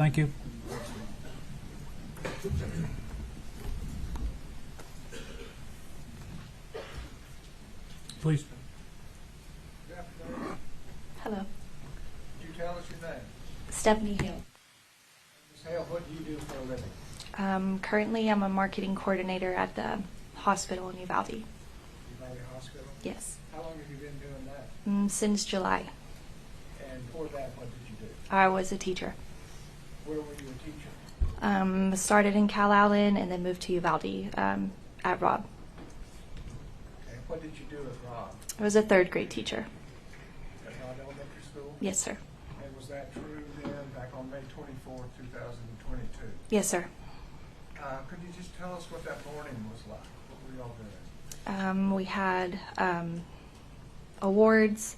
Thank you. Please. Hello. Could you tell us your name? Stephanie Hill. Ms. Hale, what do you do for a living? Currently, I'm a marketing coordinator at the hospital in Uvalde. Uvalde Hospital? Yes. How long have you been doing that? Since July. And before that, what did you do? I was a teacher. Where were you a teacher? Started in Cal Allen and then moved to Uvalde at Robb. Okay. What did you do at Robb? I was a third grade teacher. At Robb Elementary School? Yes, sir. And was that true then back on May 24, 2022? Yes, sir. Could you just tell us what that morning was like? What were y'all doing? We had awards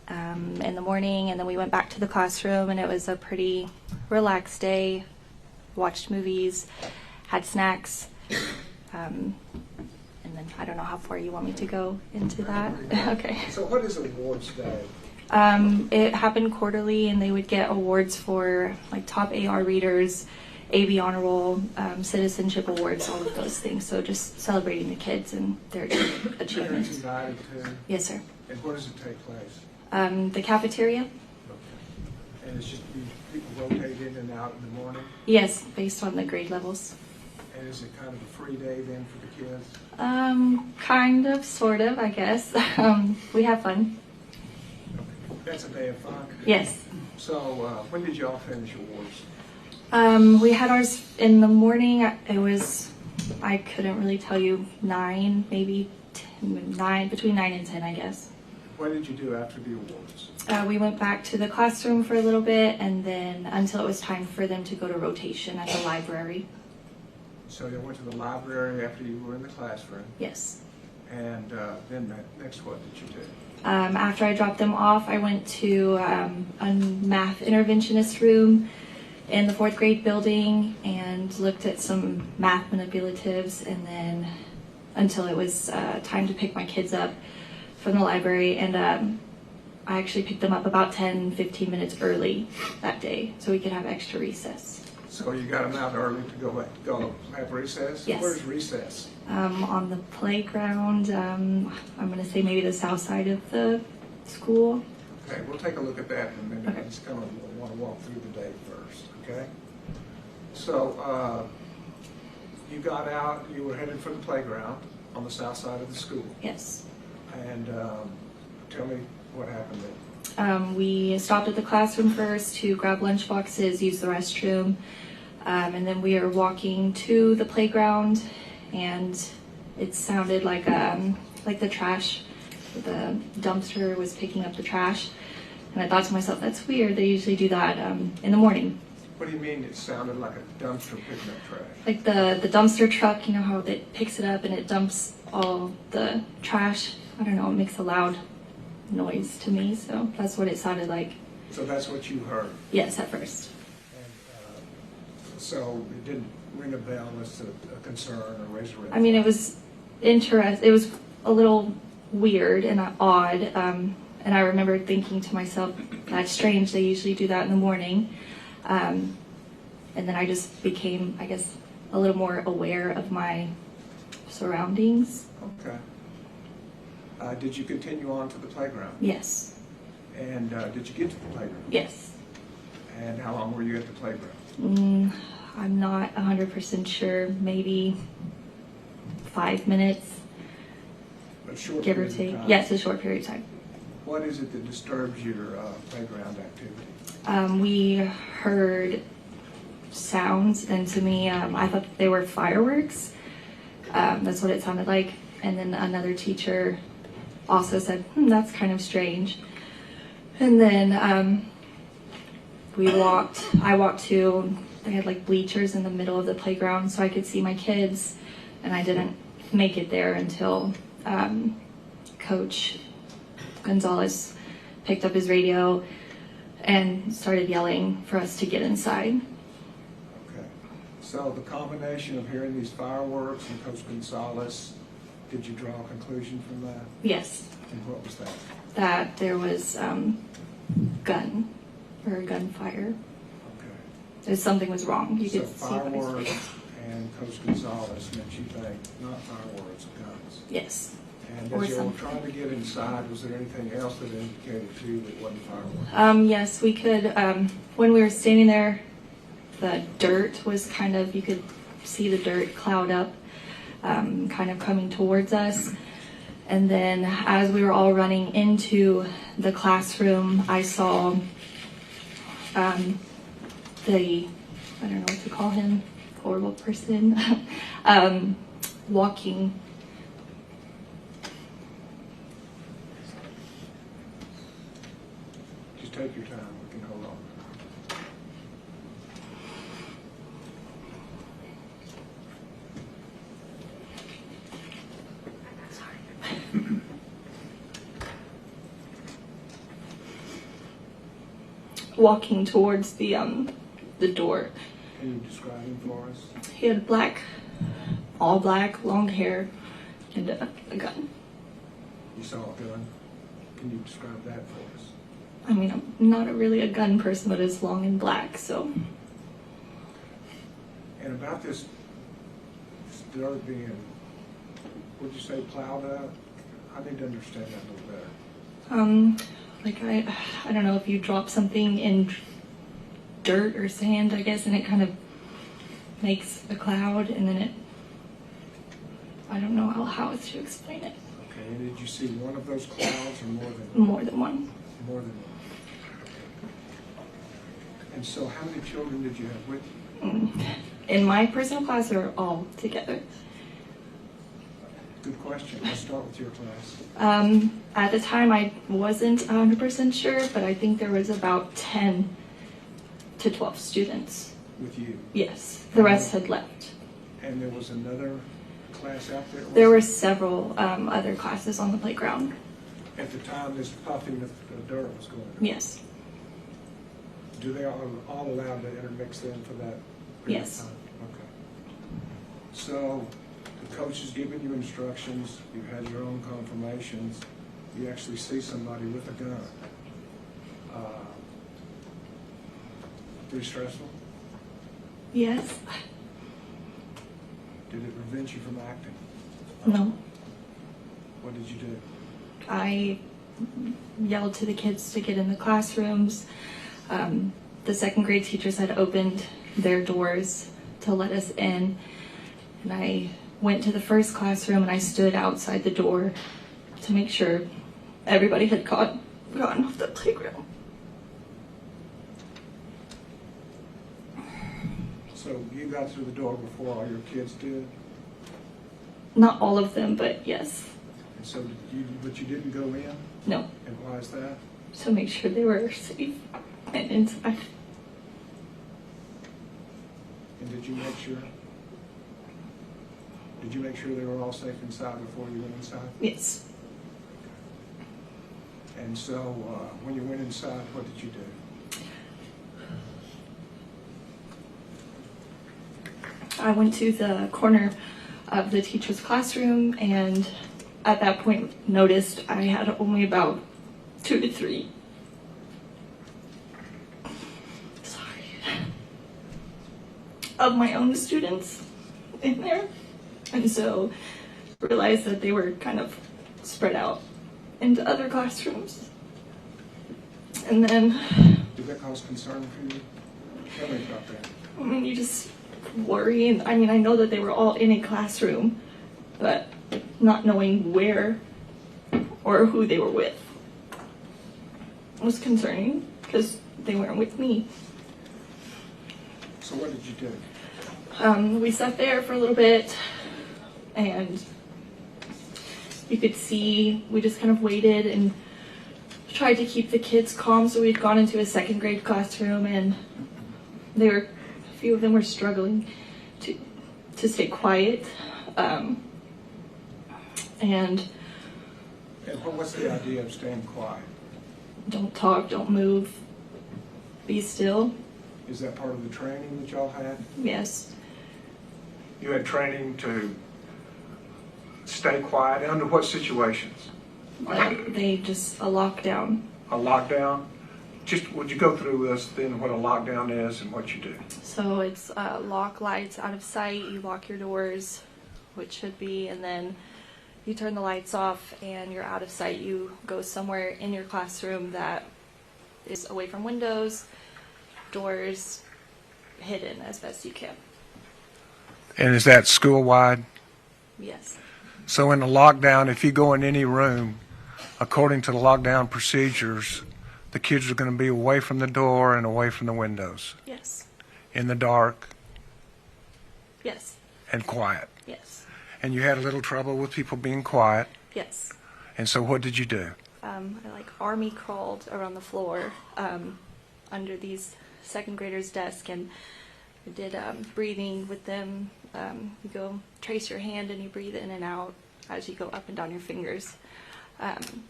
in the morning, and then we went back to the classroom, and it was a pretty relaxed day. Watched movies, had snacks, and then I don't know how far you want me to go into that. Okay. So what is Awards Day? It happened quarterly, and they would get awards for like top AR readers, AB honor roll, citizenship awards, all of those things. So just celebrating the kids and their achievements. Parents invited to? Yes, sir. And where does it take place? The cafeteria? Okay. And it's just people rotate in and out in the morning? Yes, based on the grade levels. And is it kind of a free day then for the kids? Kind of, sort of, I guess. We have fun. Okay. That's a day of fun? Yes. So when did y'all finish awards? We had ours in the morning. It was, I couldn't really tell you, 9, maybe 9, between 9 and 10, I guess. What did you do after the awards? We went back to the classroom for a little bit, and then until it was time for them to go to rotation at the library. So you went to the library after you were in the classroom. Yes. And then next, what did you do? After I dropped them off, I went to a math interventionist room in the 4th grade building and looked at some math manipulatives, and then until it was time to pick my kids up from the library, and I actually picked them up about 10-15 minutes early that day so we could have extra recess. So you got them out early to go have recess? Yes. Where's recess? On the playground, I'm going to say maybe the south side of the school. Okay, we'll take a look at that in a minute. Okay. I just kind of want to walk through the day first, okay? So you got out, you were headed for the playground on the south side of the school. Yes. And tell me what happened then. We stopped at the classroom first to grab lunch boxes, use the restroom, and then we were walking to the playground, and it sounded like the trash, the dumpster was picking up the trash, and I thought to myself, that's weird. They usually do that in the morning. What do you mean it sounded like a dumpster picking up trash? Like the dumpster truck, you know how it picks it up and it dumps all the trash. I don't know, it makes a loud noise to me, so that's what it sounded like. So that's what you heard? Yes, at first. And so it didn't ring a bell as to a concern or raise a red I mean, flag? it was it was a little weird and odd, and I remember thinking to myself, that's strange, they usually do that in the morning. And then I just became, I guess, a little more aware of my surroundings. Okay. Did you continue on to the playground? Yes. And did you get to the playground? Yes. And how long were you at the playground? I'm not 100% sure, maybe 5 minutes, A short give or period of take. time? Yes, a short period of time. What is it that disturbs your playground activity? We heard sounds, and to me, I thought they were fireworks. That's what it sounded like. And then another teacher also said, that's kind of strange. And then I walked to, they had like bleachers in the middle of the playground so I could see my kids, and I didn't make it there until Coach Gonzales picked up his radio and started yelling for us to get inside. Okay. So the combination of hearing these fireworks and Coach Gonzales, did you draw a conclusion from that? Yes. And what was that? That there was gunfire. Okay. If something was wrong, you So could see what I fireworks said. and Coach Gonzales meant you think, not fireworks, guns. Yes. And Or as you were something. trying to get inside, was there anything else that indicated to you that it wasn't fireworks? Yes, we could, when we were standing there, the dirt was kind of, you could see the dirt cloud up, kind of coming towards us. And then as we were all running into the classroom, I saw I don't know what to call him, horrible person, walking. Just take your time, we can hold on. Walking towards the door. Can you describe him for us? He had all black, long hair, and a gun. You saw a gun? Can you describe that for us? I mean, I'm not really a gun person, but it's long and black, so. And about this dirt being, would you say plowed up? I need to understand that a little better. Like I don't know if you drop something in dirt or sand, I guess, and it kind of makes a cloud, and then I don't know how else to explain it. Okay, and did you see one of those clouds or more than one? More than one. More than one. And so how many children did you have with you? In my personal class, or all together? Good question. Let's start with your class. At the time, I wasn't 100% sure, but I think there was about 10 to 12 students. With you? Yes, the rest had left. And there was another class out there? There were several other classes on the playground. At the time this puffing of dirt was going on? Yes. Do they all allowed to intermix then for that period Yes. of time? Okay. So the coach has given you instructions, you've had your own confirmations, you actually see somebody with a gun. Pretty stressful? Yes. Did it prevent you from acting? No. What did you do? I yelled to the kids to get in the classrooms. The second grade teachers had opened their doors to let us in. And I went to the first classroom and I stood outside the door to make sure everybody had gotten off the playground. So you got through the door before all your kids did? Not all of them, but yes. And so but you didn't go in? No. And why is that? To make sure they were safe and inside. And did you make sure? Did you make sure they were all safe inside before you went inside? Yes. And so when you went inside, what did you do? I went to the corner of the teacher's classroom and at that point noticed I had only about 2 to 3. Of my own students in there, and so realized that they were kind of spread out into other classrooms. And then, Did that cause concern for you? Tell me about that. I mean, you just worry, and I mean, I know that they were all in a classroom, but not knowing where or who they were with was concerning because they weren't with me. So what did you do? We sat there for a little bit and you could see we just kind of waited and tried to keep the kids calm. So we'd gone into a second grade classroom and a few of them were struggling to stay quiet. And what's the idea of staying quiet? Don't talk, don't move, be still. Is that part of the training that y'all had? Yes. You had training to stay quiet under what situations? They just a lockdown. A lockdown? Just would you go through with us then what a lockdown is and what you do? So it's lock lights out of sight, you lock your doors, which should be, and then you turn the lights off and you're out of sight. You go somewhere in your classroom that is away from windows, doors, hidden as best you can. And is that school-wide? Yes. So in the lockdown, if you go in any room, according to the lockdown procedures, the kids are going to be away from the door and away from the windows. Yes. In the dark. Yes. And quiet. Yes. And you had a little trouble with people being quiet. Yes. And so what did you do? I army crawled around the floor under these second graders' desk, and I did breathing with them. You go trace your hand and you breathe in and out as you go up and down your fingers.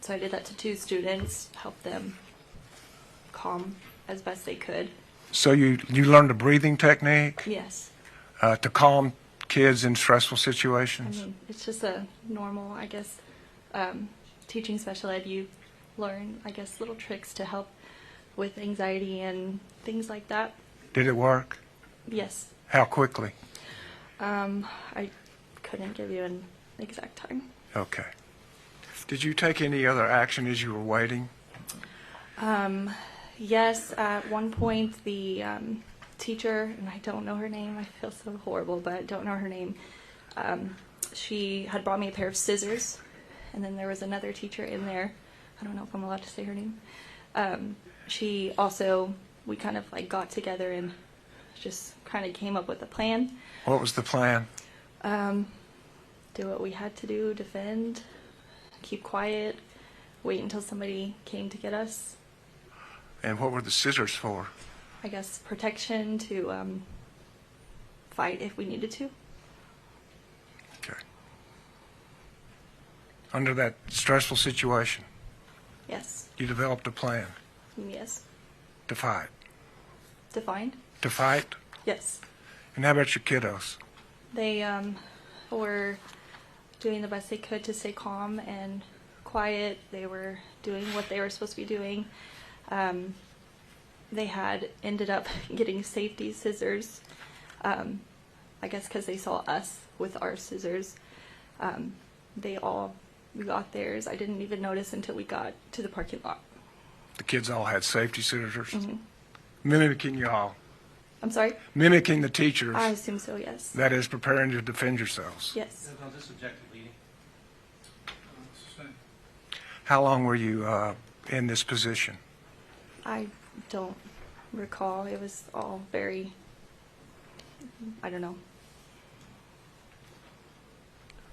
So I did that to 2 students, help them calm as best they could. So you learned a breathing technique Yes. to calm kids in stressful I situations? mean, it's just a normal, I guess, teaching special ed. You learn, I guess, little tricks to help with anxiety and things like that. Did it work? Yes. How quickly? I couldn't give you an exact time. Okay. Did you take any other action as you were waiting? Yes, at one point the teacher, and I don't know her name, I feel so horrible, but I don't know her name. She had brought me a pair of scissors, and then there was another teacher in there. I don't know if I'm allowed to say her name. She also, we kind of got together and just kind of came up with a plan. What was the plan? Do what we had to do, defend, keep quiet, wait until somebody came to get us. And what were the scissors for? I guess protection, to fight if we needed to. Okay. Under that stressful situation, Yes. you developed a plan Yes. to fight. Defined? To fight? Yes. And how about your kiddos? They were doing the best they could to stay calm and quiet. They were doing what they were supposed to be doing. They had ended up getting safety scissors, I guess because they saw us with our scissors. We got theirs. I didn't even notice until we got to the parking lot. The kids all had safety scissors? Mm-hmm. Mimicking y'all. I'm sorry? Mimicking the teachers. I assume so, yes. That is preparing to defend yourselves. Yes. No, this is objective leading. How long were you in this position? I don't recall. It was all very, I don't know.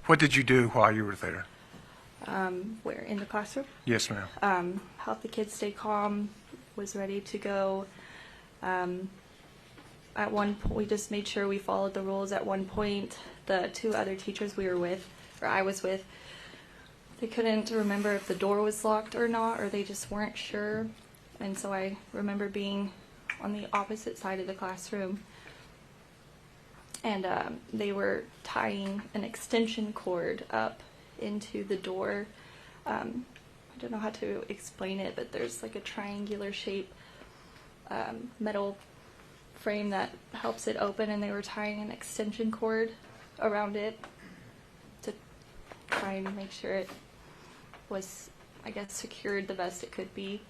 What did you do while you were there? Where? In the classroom? Yes, ma'am. Help the kids stay calm, was ready to go. At one point, we just made sure we followed the rules. At one point, the 2 other teachers we were with, or I was with, they couldn't remember if the door was locked or not, or they just weren't sure. And so I remember being on the opposite side of the classroom, and they were tying an extension cord up into the door. I don't know how to explain it, but there's like a triangular shape metal frame that helps it open, and they were tying an extension cord around it to try and make sure it was, I guess, secured the best it could be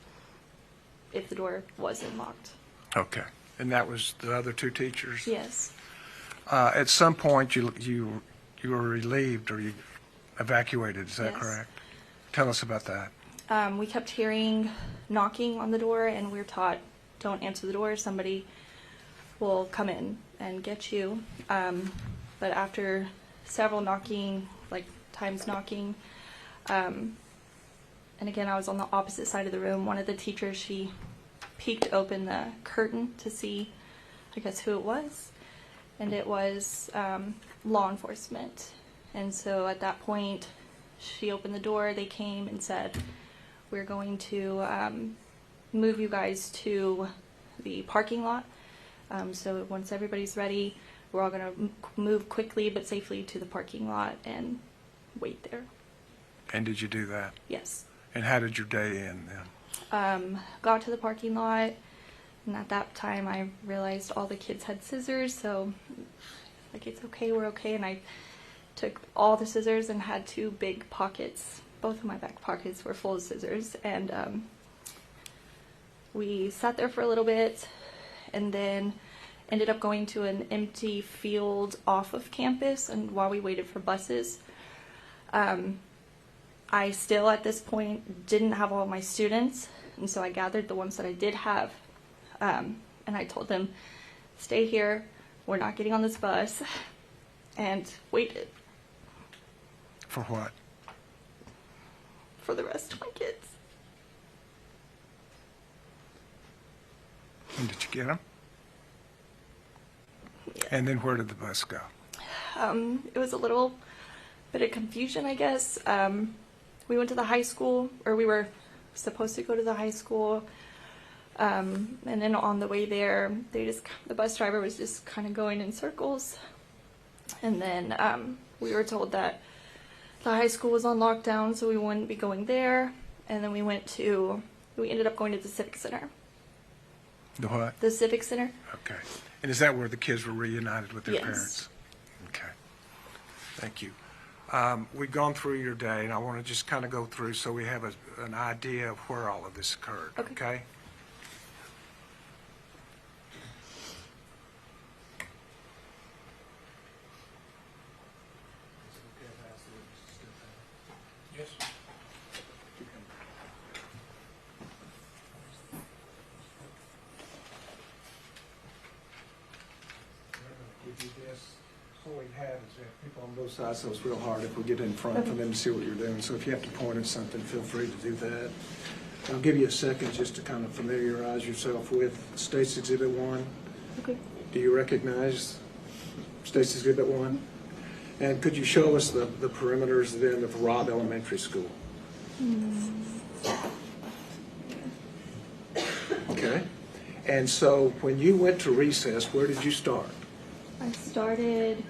if the door wasn't locked. Okay. And that was the other 2 teachers? Yes. At some point, you were relieved or you evacuated, is that Yes. correct? Tell us about that. We kept hearing knocking on the door, and we were taught, don't answer the door, somebody will come in and get you. But after several knocking, times knocking, and again, I was on the opposite side of the room. One of the teachers, she peeked open the curtain to see, I guess, who it was. And it was law enforcement. And so at that point, she opened the door. They came and said, we're going to move you guys to the parking lot. So once everybody's ready, we're all going to move quickly but safely to the parking lot and wait there. And did you do that? Yes. And how did your day end then? Got to the parking lot, and at that time I realized all the kids had scissors, so like, it's okay, we're okay. And I took all the scissors and had 2 big pockets. Both of my back pockets were full of scissors, and we sat there for a little bit and then ended up going to an empty field off of campus. And while we waited for buses, I still at this point didn't have all my students, and so I gathered the ones that I did have, and I told them, stay here, we're not getting on this bus, and waited. For what? For the rest of my kids. And did you get them? Yeah. And then where did the bus go? It was a little bit of confusion, I guess. We went to the high school, or we were supposed to go to the high school, and then on the way there, the bus driver was just kind of going in circles, and then we were told that the high school was on lockdown, so we wouldn't be going there, and then we ended up going to the Civic Center. The what? The Civic Center. Okay. And is that where the kids were reunited with their Yes. parents? Okay. Thank you. We've gone through your day, and I want to just kind of go through so we have an idea of where all of this occurred. Okay? Yes. What we have is we have people on both sides, so it's real hard if we get in front for them to see what you're doing. So if you have to point at something, feel free to do that. I'll give you a second just to kind of familiarize yourself with State's Exhibit 1. Okay. Do you recognize State's Exhibit 1? And could you show us the perimeters then of Robb Elementary School? Okay. And so when you went to recess, where did you start? I started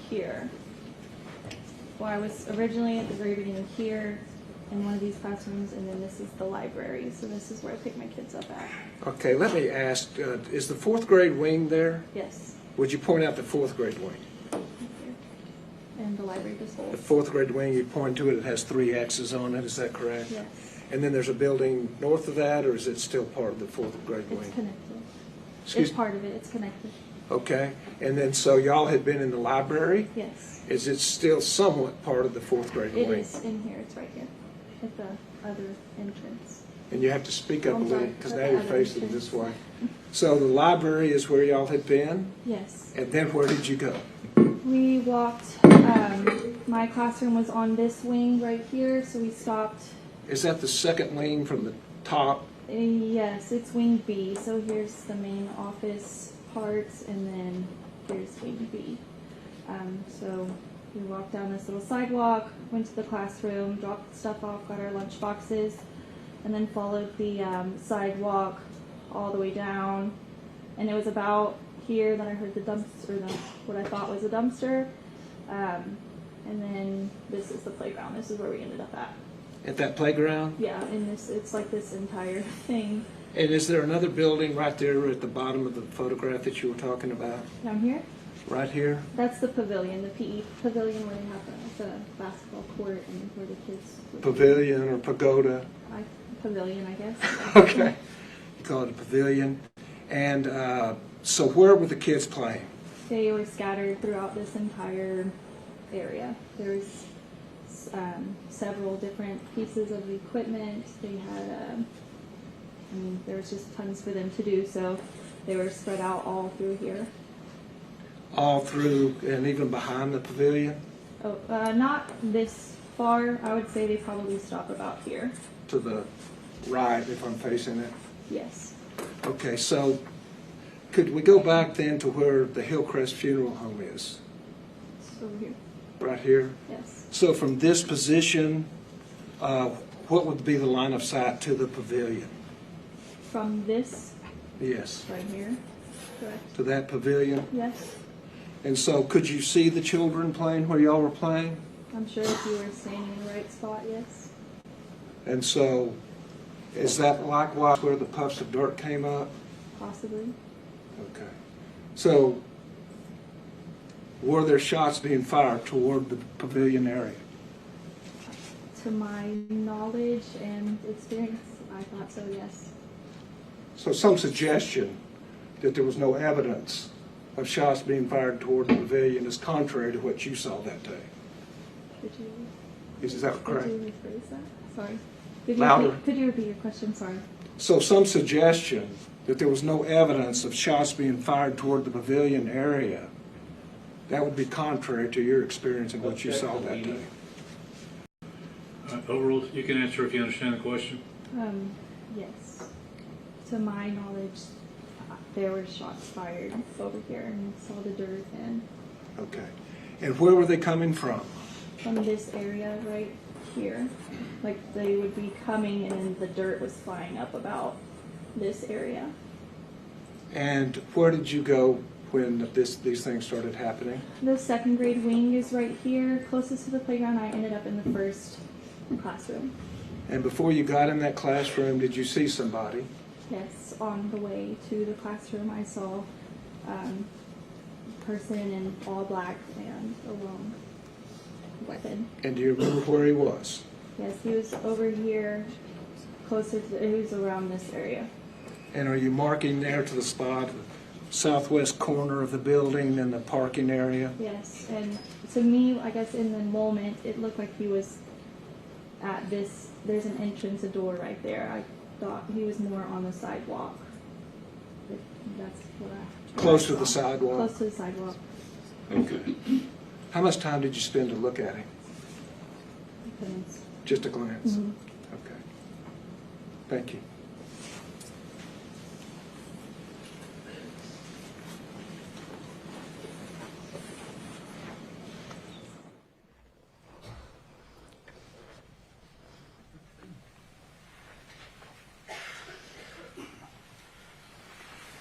here. Well, I was originally at the very beginning here in one of these classrooms, and then this is the library. So this is where I pick my kids up at. Okay, let me ask, is the 4th grade wing there? Yes. Would you point out the 4th grade wing? Right here. And the library just The holds. 4th grade wing, you point to it, it has 3 X's on it, is that correct? Yes. And then there's a building north of that, or is it still part of the 4th grade It's wing? connected. Excuse It's part of it. It's connected. Okay, and then so y'all had been in the library? Yes. Is it still somewhat part of the 4th grade It wing? is in here. It's right here at the other entrance. And you have to speak up a I'm little, sorry, because at now the you're other facing entrance. this way. So the library is where y'all had been, Yes. and then where did you go? We walked, my classroom was on this wing right here, so we stopped. Is that the second wing from the top? Yes, it's wing B. So here's the main office parts, and then here's wing B. So we walked down this little sidewalk, went to the classroom, dropped stuff off, got our lunch boxes, and then followed the sidewalk all the way down. And it was about here that I heard the dumpster, what I thought was a dumpster. And then this is the playground. This is where we ended up at. At that playground? Yeah, and it's like this entire thing. And is there another building right there at the bottom of the photograph that you were talking about? Down here? Right here? That's the pavilion, the PE pavilion where they have the basketball court and where the kids... Pavilion or pagoda? Pavilion, I guess. Okay. You call it a pavilion. And so where were the kids playing? They were scattered throughout this entire area. There's several different pieces of equipment. They had, there was just tons for them to do, so they were spread out all through here. All through and even behind the pavilion? Oh, not this far. I would say they probably stop about here. To the right, if I'm facing it? Yes. Okay, so could we go back then to where the Hillcrest Funeral Home is? It's over here. Right here? Yes. So from this position, what would be the line of sight to the pavilion? From this Yes. right here. Correct. To that pavilion? Yes. And so could you see the children playing where y'all were playing? I'm sure if you were standing in the right spot, yes. And so Is that likewise where the puffs of dirt came up? Possibly. Okay. So, were there shots being fired toward the pavilion area? To my knowledge and experience, I thought so, yes. So some suggestion that there was no evidence of shots being fired toward the pavilion is contrary to what you saw that day. Could you? Is that correct? Could you rephrase that? Sorry. Louder. Could you repeat your question? Sorry. So some suggestion that there was no evidence of shots being fired toward the pavilion area, that would be contrary to your experience and what you saw that day. Overruled. You can answer if you understand the question. Yes. To my knowledge, there were shots fired over here, and saw the dirt and Okay. And where were they coming from? from this area right here. Like they would be coming, and the dirt was flying up about this area. And where did you go when these things started happening? The second grade wing is right here, closest to the playground. I ended up in the first classroom. And before you got in that classroom, did you see somebody? Yes, on the way to the classroom, I saw a person in all black and a long weapon. And do you remember where he was? Yes, he was over here, closer to he was around this area. And are you marking there to the spot, southwest corner of the building and the parking area? Yes, and to me, I guess in the moment, it looked like he was at this, there's an entrance, a door right there. I thought he was more on the sidewalk. That's what I... Close to the sidewalk? Close to the sidewalk. Okay. How much time did you spend to look at him? Depends. Just a glance? Mhm. Okay. Thank you.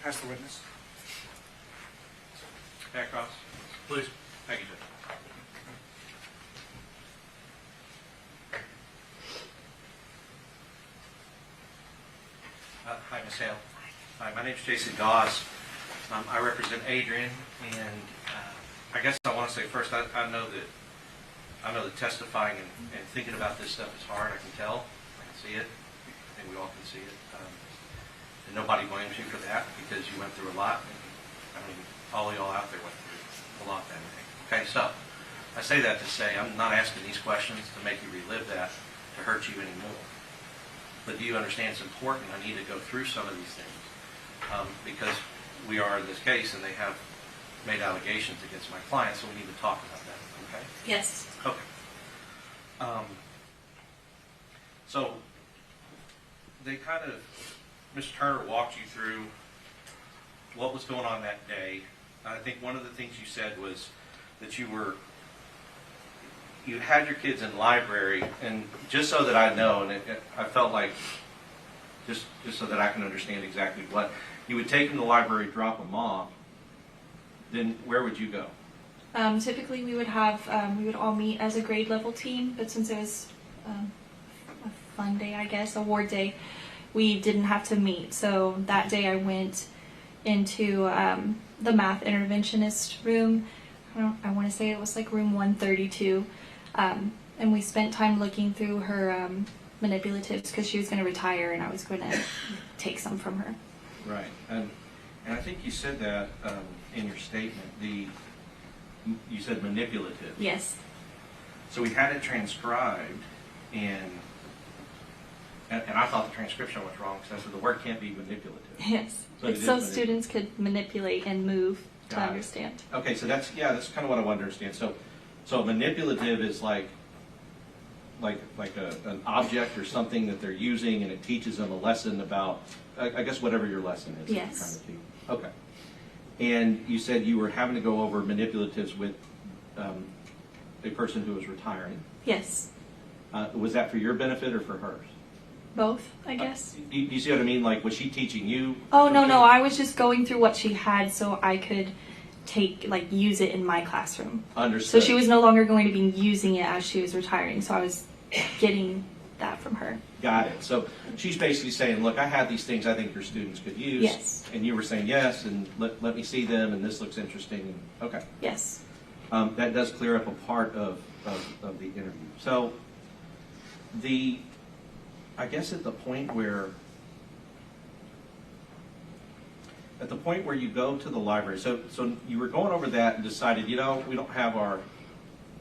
Ask the witness. Back across. Please. Thank you, Judge. Hi, Ms. Hale. Hi, my name is Jason Dawes. I represent Adrian, and I guess I want to say first, I know that testifying and thinking about this stuff is hard. I can tell. I can see it. I think we all can see it. And nobody blames you for that because you went through a lot. And, I mean, all y'all out there went through a lot that day. Okay, so I say that to say I'm not asking these questions to make you relive that, to hurt you anymore. But do you understand it's important? I need to go through some of these things because we are in this case and they have made allegations against my client, so we need to talk about that, okay? Yes. Okay. So they kind of, Mr. Turner walked you through what was going on that day. I think one of the things you said was that you had your kids in library, and just so that I know, and I felt like, just so that I can understand exactly what, you would take them to the library, drop them off, then where would you go? Typically we would have, we would all meet as a grade level team, but since it was a fun day, I guess, award day, we didn't have to meet. So that day I went into the math interventionist room. I want to say it was like room 132. And we spent time looking through her manipulatives because she was going to retire and I was going to take some from her. Right. And I think you said that in your statement. You said manipulative. Yes. So we had it transcribed, and I thought the transcription was wrong because I said the word can't be manipulative. Yes. So It's so students could manipulate and move to Got it. understand. Okay, so that's kind of what I want to understand. So manipulative is like an object or something that they're using, and it teaches them a lesson about, I guess, whatever your lesson is. Yes. That you're trying to teach. Okay. And you said you were having to go over manipulatives with a person who was retiring. Yes. Was that for your benefit or for hers? Both, I guess. Do you see what I mean? Like, was she teaching you? Oh, no, I was just going through what she had so I could use it in my classroom. Understood. So she was no longer going to be using it as she was retiring, so I was getting that from her. Got it. So she's basically saying, look, I have these things I think your students could use. Yes. And you were saying yes, and let me see them, and this looks interesting. Okay. Yes. That does clear up a part of the interview. So I guess at the point where you go to the library, so you were going over that and decided, we don't have our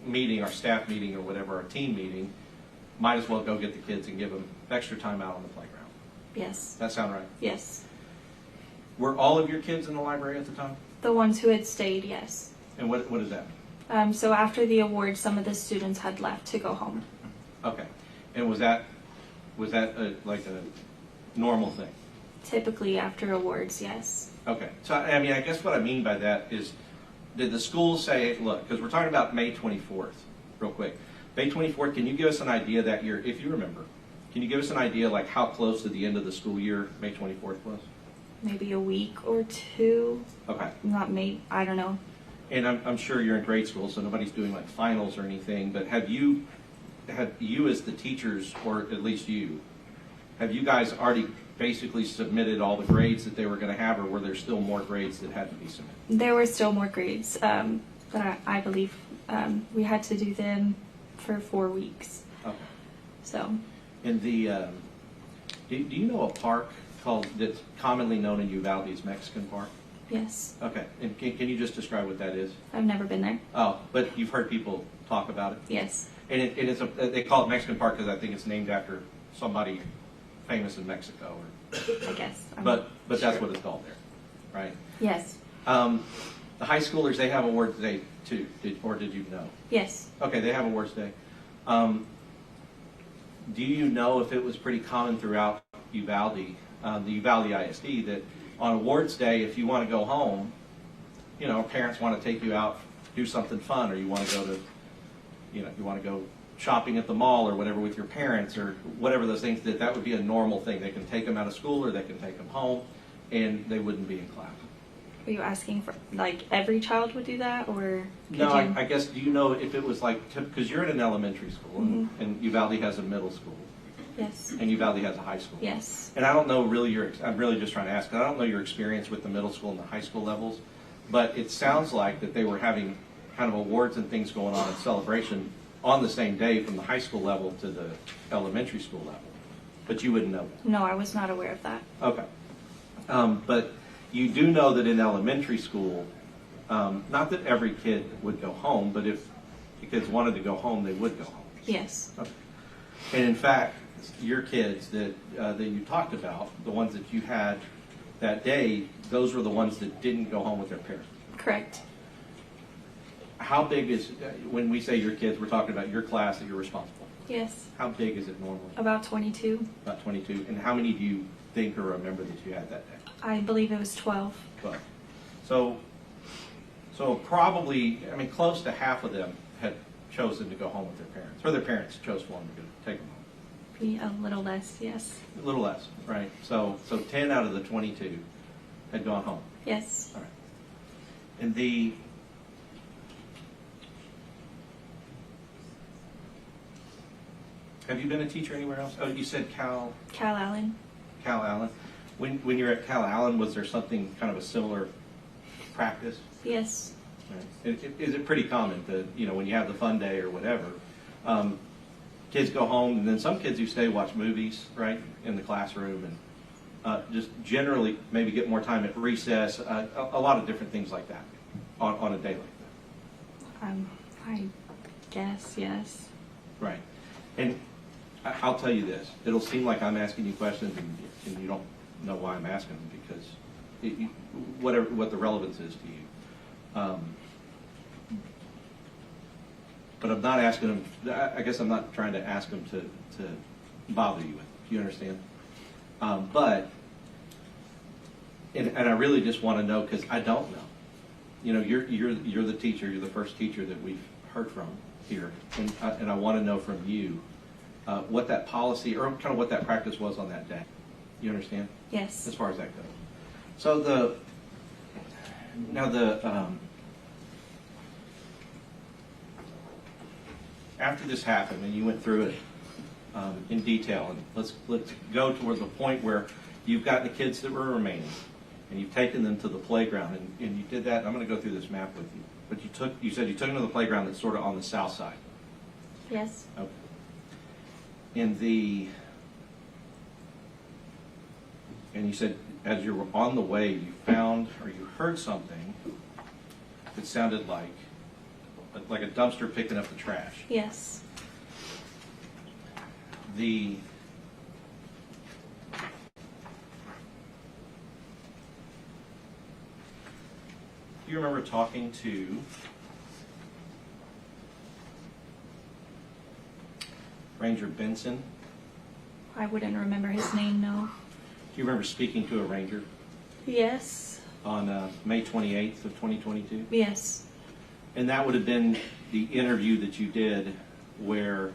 meeting, our staff meeting or whatever, our team meeting, might as well go get the kids and give them extra time out on the playground. Yes. That sound right? Yes. Were all of your kids in the library at the time? The ones who had stayed, yes. And what does that mean? So after the award, some of the students had left to go home. Okay. And was that like a normal thing? Typically after awards, yes. Okay. So, I mean, I guess what I mean by that is, did the school say, look, because we're talking about May 24th, real quick. May 24th, can you give us an idea that year, if you remember, can you give us an idea like how close to the end of the school year May 24th was? Maybe a week or two. Okay. I don't know. And I'm sure you're in grade school, so nobody's doing like finals or anything, but have you as the teachers, or at least have you guys already basically submitted all the grades that they were going to have, or were there still more grades that had to be submitted? There were still more grades, but I believe we had to do them for 4 weeks. Okay. So. And do you know a park that's commonly known in Uvalde as Mexican Park? Yes. Okay. And can you just describe what that is? I've never been there. Oh, but you've heard people talk about it? Yes. And they call it Mexican Park because I think it's named after somebody famous in Mexico. I guess. But that's what it's called there, right? Yes. The high schoolers, they have awards day too, or did you know? Yes. Okay, they have awards day. Do you know if it was pretty common throughout Uvalde, the Uvalde ISD, that on awards day, if you want to go home, parents want to take you out, do something fun, or you want to go to, you want to go shopping at the mall or whatever with your parents or whatever those things, that would be a normal thing. They can take them out of school or they can take them home, and they wouldn't be in class. Are you asking for, like, every child would do that, or? No, I guess, do you know if it was like, because you're in an elementary school, and Uvalde has a middle school, Yes. and Uvalde has a high school. Yes. And I don't know really I'm really just trying to ask, I don't know your experience with the middle school and the high school levels, but it sounds like that they were having kind of awards and things going on in celebration on the same day from the high school level to the elementary school level. But you wouldn't know that. No, I was not aware of that. Okay. But you do know that in elementary school, not that every kid would go home, but if the kids wanted to go home, they would go home. Yes. Okay. And in fact, your kids that you talked about, the ones that you had that day, those were the ones that didn't go home with their parents. Correct. How big is, when we say your kids, we're talking about your class that you're responsible for. Yes. How big is it normally? About 22. About 22. And how many do you think or remember that you had that day? I believe it was 12. 12. So probably, close to half of them had chosen to go home with their parents, or their parents chose for them to take them home. Be a little less, yes. A little less, right? So 10 out of the 22 had gone home. Yes. All right. And have you been a teacher anywhere else? Oh, you said Cal Allen. Cal Allen. When you're at Cal Allen, was there something kind of a similar practice? Yes. Right. Is it pretty common that, when you have the fun day or whatever, kids go home, and then some kids who stay watch movies, right, in the classroom, and just generally maybe get more time at recess, a lot of different things like that on a day like that? I guess, yes. Right. And I'll tell you this, it'll seem like I'm asking you questions and you don't know why I'm asking them, because what the relevance is to you. But I'm not asking them, I guess I'm not trying to ask them to bother you with it. Do you understand? But I really just want to know, because I don't know. You're the teacher, you're the first teacher that we've heard from here, and I want to know from you what that policy, or kind of what that practice was on that day. You understand? Yes. As far as that goes. So after this happened and you went through it, in detail, and let's go toward the point where you've got the kids that were remaining, and you've taken them to the playground, and you did that. I'm going to go through this map with you, but you said you took them to the playground that's sort of on the south side. Yes. Okay. And you said as you were on the way, you found or you heard something that sounded like a dumpster picking up the trash. Yes. Do you remember talking to Ranger Benson? I wouldn't remember his name, no. Do you remember speaking to a ranger Yes. on May 28th of 2022? Yes. And that would have been the interview that you did where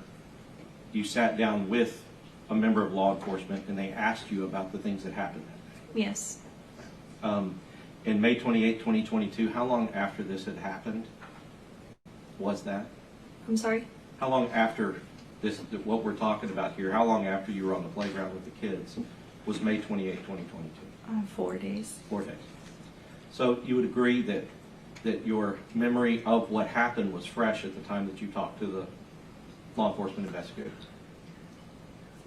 you sat down with a member of law enforcement and they asked you about the things that happened that day. Yes. In May 28, 2022, how long after this had happened was that? I'm sorry? How long after this, what we're talking about here, how long after you were on the playground with the kids was May 28, 2022? 4 days. 4 days. So you would agree that your memory of what happened was fresh at the time that you talked to the law enforcement investigators?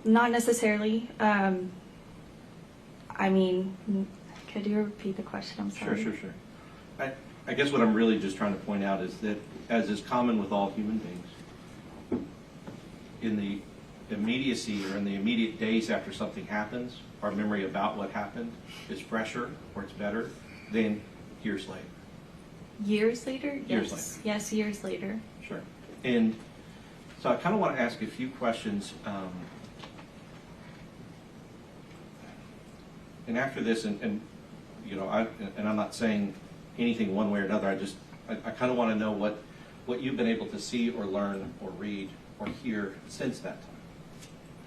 Not necessarily. I mean, could you repeat the question? I'm sorry. Sure. I guess what I'm really just trying to point out is that, as is common with all human beings, in the immediacy or in the immediate days after something happens, our memory about what happened is fresher or it's better than years later. Years later? Years Yes. later. Yes, years later. Sure. And so I kind of want to ask a few questions. And after this, and you know, I'm not saying anything one way or another. I kind of want to know what you've been able to see or learn or read or hear since that time.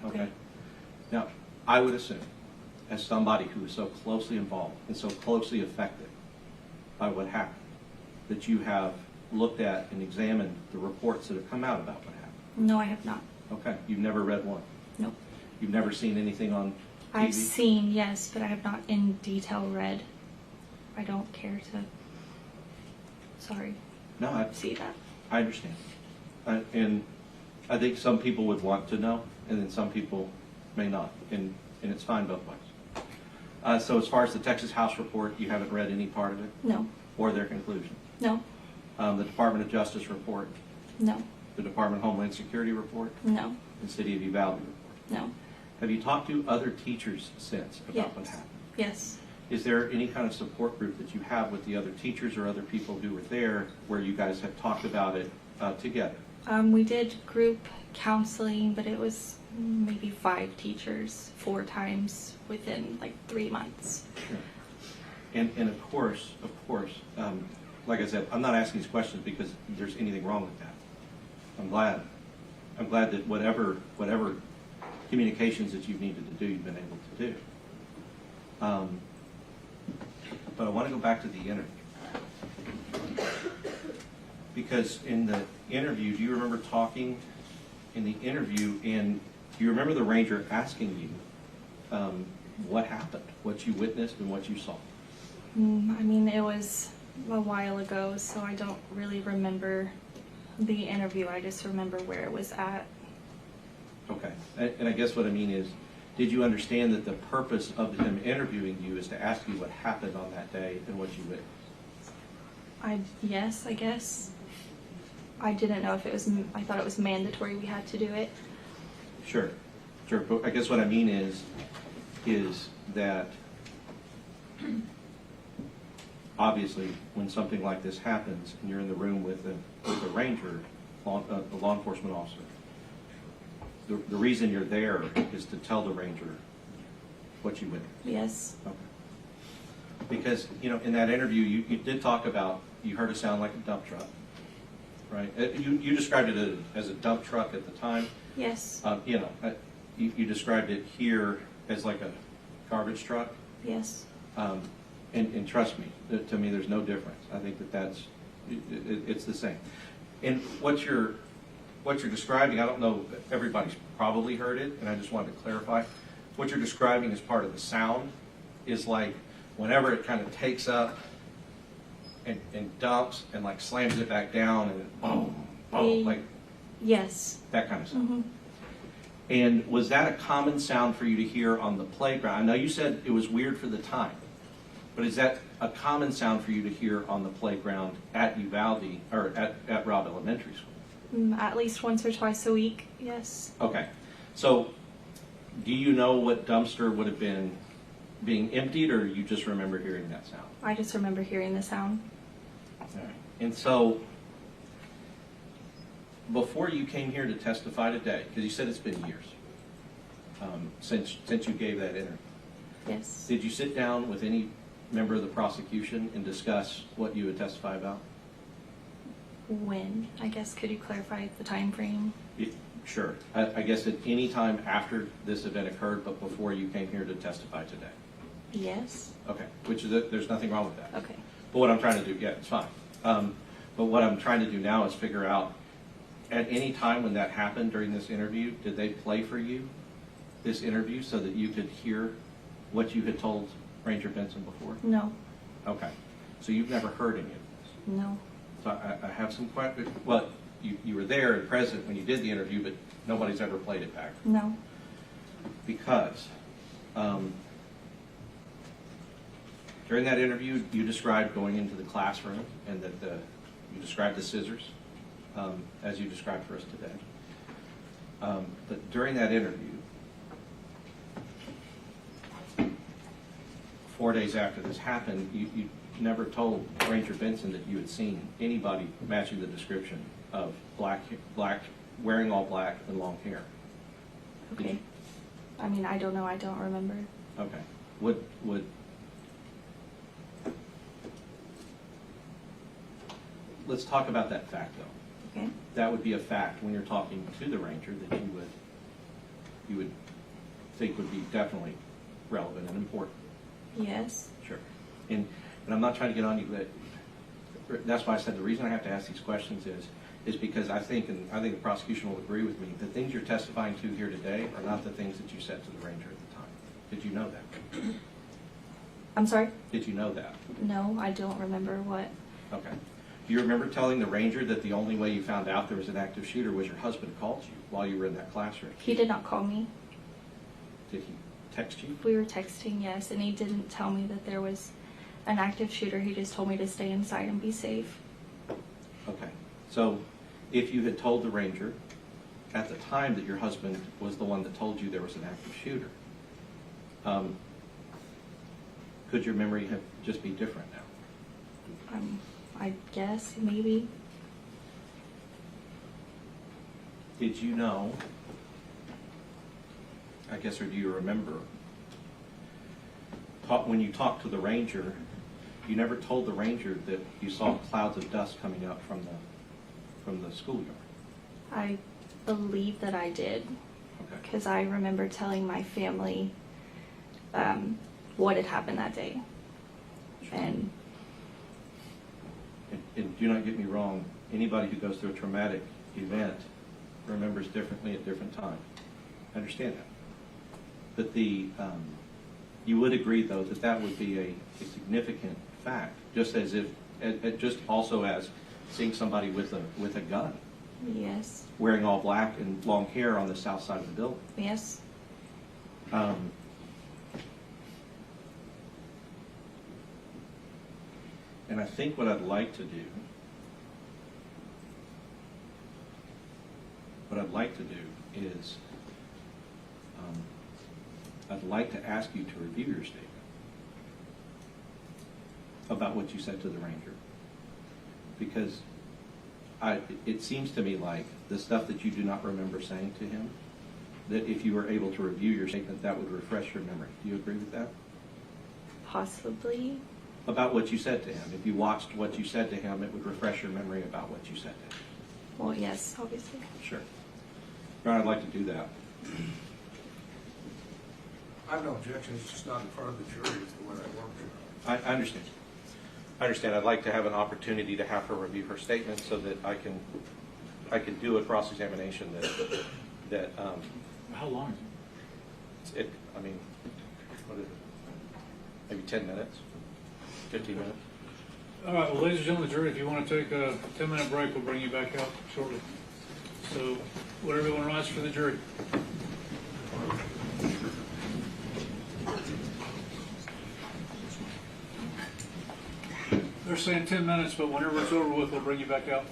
Okay. Now, I would assume, as somebody who is so closely involved and so closely affected by what happened, that you have looked at and examined the reports that have come out about what happened. No, I have not. Okay. You've never read one. Nope. You've never seen anything on TV? I've seen, yes, but I have not in detail read. I don't care to, sorry, No, I see that. I understand. And I think some people would want to know, and then some people may not, and it's fine both ways. So as far as the Texas House report, you haven't read any part of it? No. Or their conclusion? No. The Department of Justice report? No. The Department of Homeland Security report? No. The City of Uvalde report? No. Have you talked to other teachers since about Yes. what happened? Yes. Is there any kind of support group that you have with the other teachers or other people who were there where you guys have talked about it together? We did group counseling, but it was maybe 5 teachers 4 times within like 3 months. Sure. And of course, like I said, I'm not asking these questions because there's anything wrong with that. I'm glad that whatever communications that you've needed to do, you've been able to do. But I want to go back to the interview. Because in the interview, do you remember talking in the interview, and do you remember the ranger asking you what happened, what you witnessed and what you saw? I mean, it was a while ago, so I don't really remember the interview. I just remember where it was at. Okay. And I guess what I mean is, did you understand that the purpose of him interviewing you is to ask you what happened on that day and what you witnessed? Yes, I guess. I didn't know if it was, I thought it was mandatory we had to do it. Sure. But I guess what I mean is that obviously when something like this happens and you're in the room with a ranger, a law enforcement officer, the reason you're there is to tell the ranger what you witnessed. Yes. Okay. Because, you know, in that interview, you did talk about, you heard a sound like a dump truck, right? You described it as a dump truck at the time. Yes. You know, you described it here as like a garbage truck. Yes. And trust me, to me, there's no difference. I think it's the same. And what you're what you're describing, I don't know, everybody's probably heard it, and I just wanted to clarify. What you're describing as part of the sound is like whenever it kind of takes up and dumps and like slams it back down and boom, boom, like Yes. that kind of sound. Mm-hmm. And was that a common sound for you to hear on the playground? I know you said it was weird for the time, but is that a common sound for you to hear on the playground at Uvalde or at Robb Elementary School? At least once or twice a week, yes. Okay. So do you know what dumpster would have been being emptied, or you just remember hearing that sound? I just remember hearing the sound. All right. And so before you came here to testify today, because you said it's been years since you gave that interview, Yes. did you sit down with any member of the prosecution and discuss what you would testify about? When? I guess, could you clarify the time frame? Sure. I guess at any time after this event occurred, but before you came here to testify today? Yes. Okay, which is, there's nothing wrong with that. Okay. But what I'm trying to do, yeah, it's fine. But what I'm trying to do now is figure out, at any time when that happened during this interview, did they play for you this interview so that you could hear what you had told Ranger Benson before? No. Okay. So you've never heard any of this? No. So I have some questions. Well, you were there and present when you did the interview, but nobody's ever played it back. No. Because during that interview, you described going into the classroom and that you described the scissors, as you described for us today. But during that interview, 4 days after this happened, you never told Ranger Benson that you had seen anybody matching the description of black, wearing all black and long hair. Okay. I mean, I don't know. I don't remember. Okay. Let's talk about that fact, though. Okay. That would be a fact when you're talking to the ranger that you would think would be definitely relevant and important. Yes. Sure. And I'm not trying to get on you, but that's why I said the reason I have to ask these questions is because I think, and I think the prosecution will agree with me, the things you're testifying to here today are not the things that you said to the ranger at the time. Did you know that? I'm sorry? Did you know that? No, I don't remember what. Okay. Do you remember telling the ranger that the only way you found out there was an active shooter was your husband called you while you were in that classroom? He did not call me. Did he text you? We were texting, yes, and he didn't tell me that there was an active shooter. He just told me to stay inside and be safe. Okay. So if you had told the ranger at the time that your husband was the one that told you there was an active shooter, could your memory have just be different now? I guess, maybe. Did you know, I guess, or do you remember, when you talked to the ranger, you never told the ranger that you saw clouds of dust coming up from the schoolyard? I believe that I did, Okay. because I remember telling my family what had happened that day. And do not get me wrong, anybody who goes through a traumatic event remembers differently at different times. I understand that. But you would agree, though, that that would be a significant fact, just as if, just also as seeing somebody with a gun, yes, wearing all black and long hair on the south side of the building. yes. And I think what I'd like to do, is I'd like to ask you to review your statement about what you said to the ranger. Because it seems to me like the stuff that you do not remember saying to him, that if you were able to review your statement, that would refresh your memory. Do you agree with that? Possibly. About what you said to him. If you watched what you said to him, it would refresh your memory about what you said to him. Well, yes, obviously. Sure. Your Honor, I'd like to do that. I have no objection, it's just not in front of the jury, is the way that works. I understand. I understand. I'd like to have an opportunity to have her review her statement so that I can I can do a cross-examination that How long is it, I mean, what is it? Maybe 10 minutes, 15 minutes. it? All right, well, ladies and gentlemen of the jury, if you want to take a 10-minute break, we'll bring you back out shortly. So, would everyone rise for the jury? They're saying 10 minutes, but whenever it's over with, we'll bring you back out.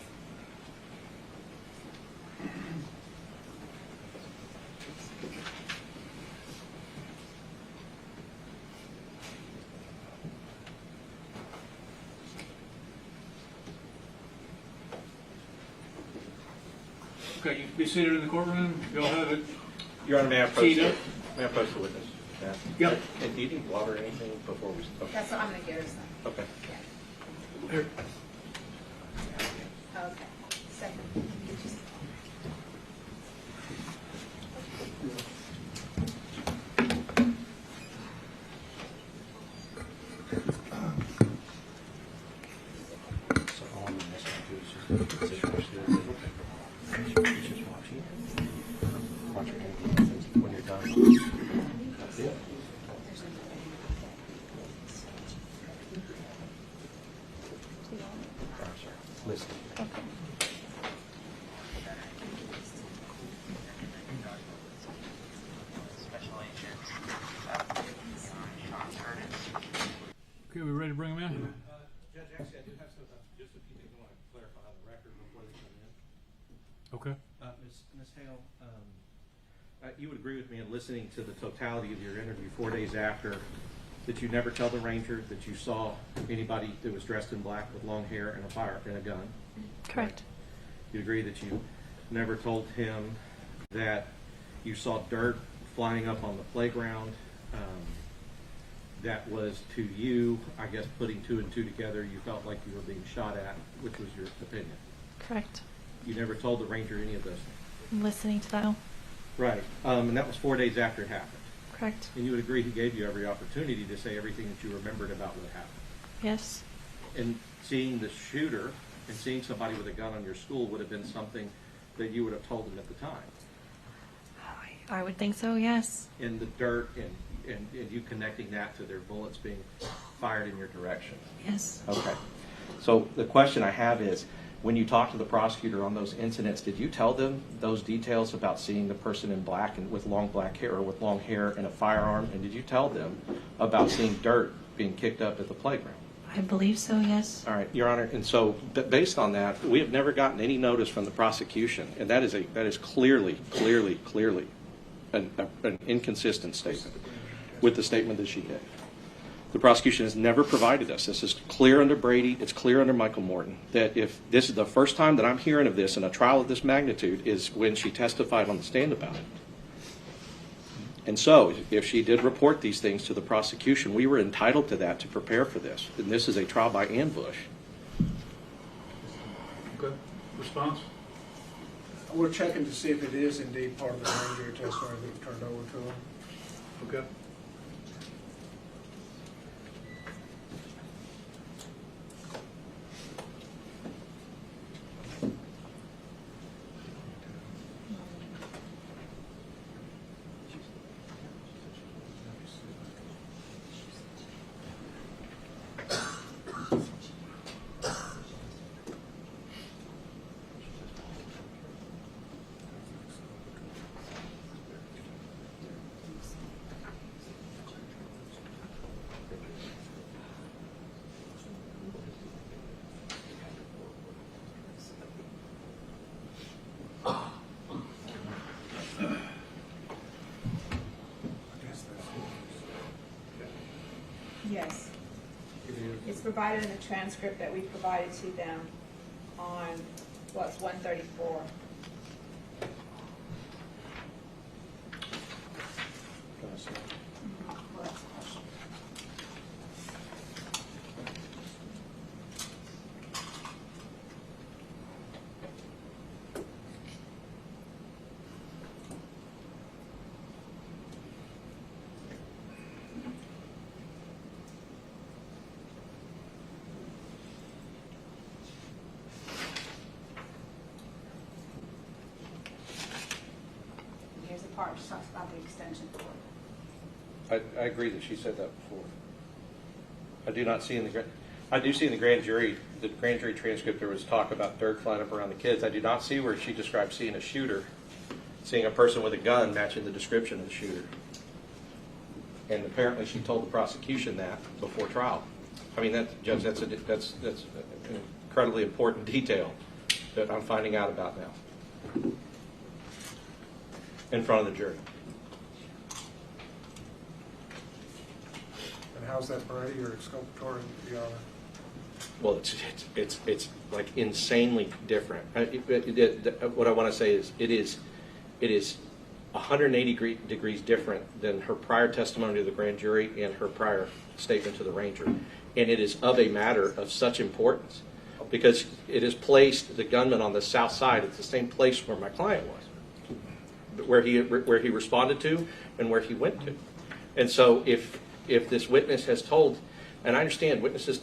Okay, you can be seated in the courtroom. You'll have it. Your Honor, may I Teed up. May I approach the witness? Yeah. Yep. And do you need water or anything before we? Okay. That's what I'm gonna get her some. Okay. Here. Okay. Second. So all I'm asking you to do is just sit right there. Just watch it. Watch your hand when you're done. That's it. Listen. Okay, we ready to bring them in? Judge, actually, I do have just a few things I want to clarify on the record before they come in. Okay. Ms. Hale, you would agree with me in listening to the totality of your interview 4 days after that you never tell the ranger that you saw anybody that was dressed in black with long hair and a fire and a gun? Correct. You agree that you never told him that you saw dirt flying up on the playground that was to you, I guess, putting 2 and 2 together, you felt like you were being shot at, which was your opinion? Correct. You never told the ranger any of those things? I'm listening to that. Right. And that was 4 days after it happened. Correct. And you would agree he gave you every opportunity to say everything that you remembered about what happened. Yes. And seeing the shooter and seeing somebody with a gun on your school would have been something that you would have told him at the time. I would think so, yes. In the dirt and you connecting that to their bullets being fired in your direction. Yes. Okay. So the question I have is, when you talked to the prosecutor on those incidents, did you tell them those details about seeing the person in black and with long black hair or with long hair and a firearm? And did you tell them about seeing dirt being kicked up at the playground? I believe so, yes. All right, Your Honor. And so based on that, we have never gotten any notice from the prosecution, and that is clearly an inconsistent statement with the statement that she gave. The prosecution has never provided us. This is clear under Brady. It's clear under Michael Morton that if this is the first time that I'm hearing of this in a trial of this magnitude is when she testified on the stand about it. And so if she did report these things to the prosecution, we were entitled to that to prepare for this. And this is a trial by ambush. Okay. Response? We're checking to see if it is indeed part of the grand jury testimony that was turned over to them. Okay. Yes. It's provided in the transcript that we provided to them on, what's 134. part, she talks about the extension cord. I agree that she said that before. I do not see in the I do see in the grand jury transcript there was talk about dirt flying up around the kids. I do not see where she described seeing a shooter, seeing a person with a gun matching the description of the shooter. And apparently she told the prosecution that before trial. I mean, Judge, that's an incredibly important detail that I'm finding out about now in front of the jury. And how's that Brady or exculpatory, Your Honor? Well, it's like insanely different. What I want to say is it is 180 degrees different than her prior testimony to the grand jury and her prior statement to the ranger, and it is of a matter of such importance because it has placed the gunman on the south side at the same place where my client was, where he responded to and where he went to, and so if this witness has told, and I understand witnesses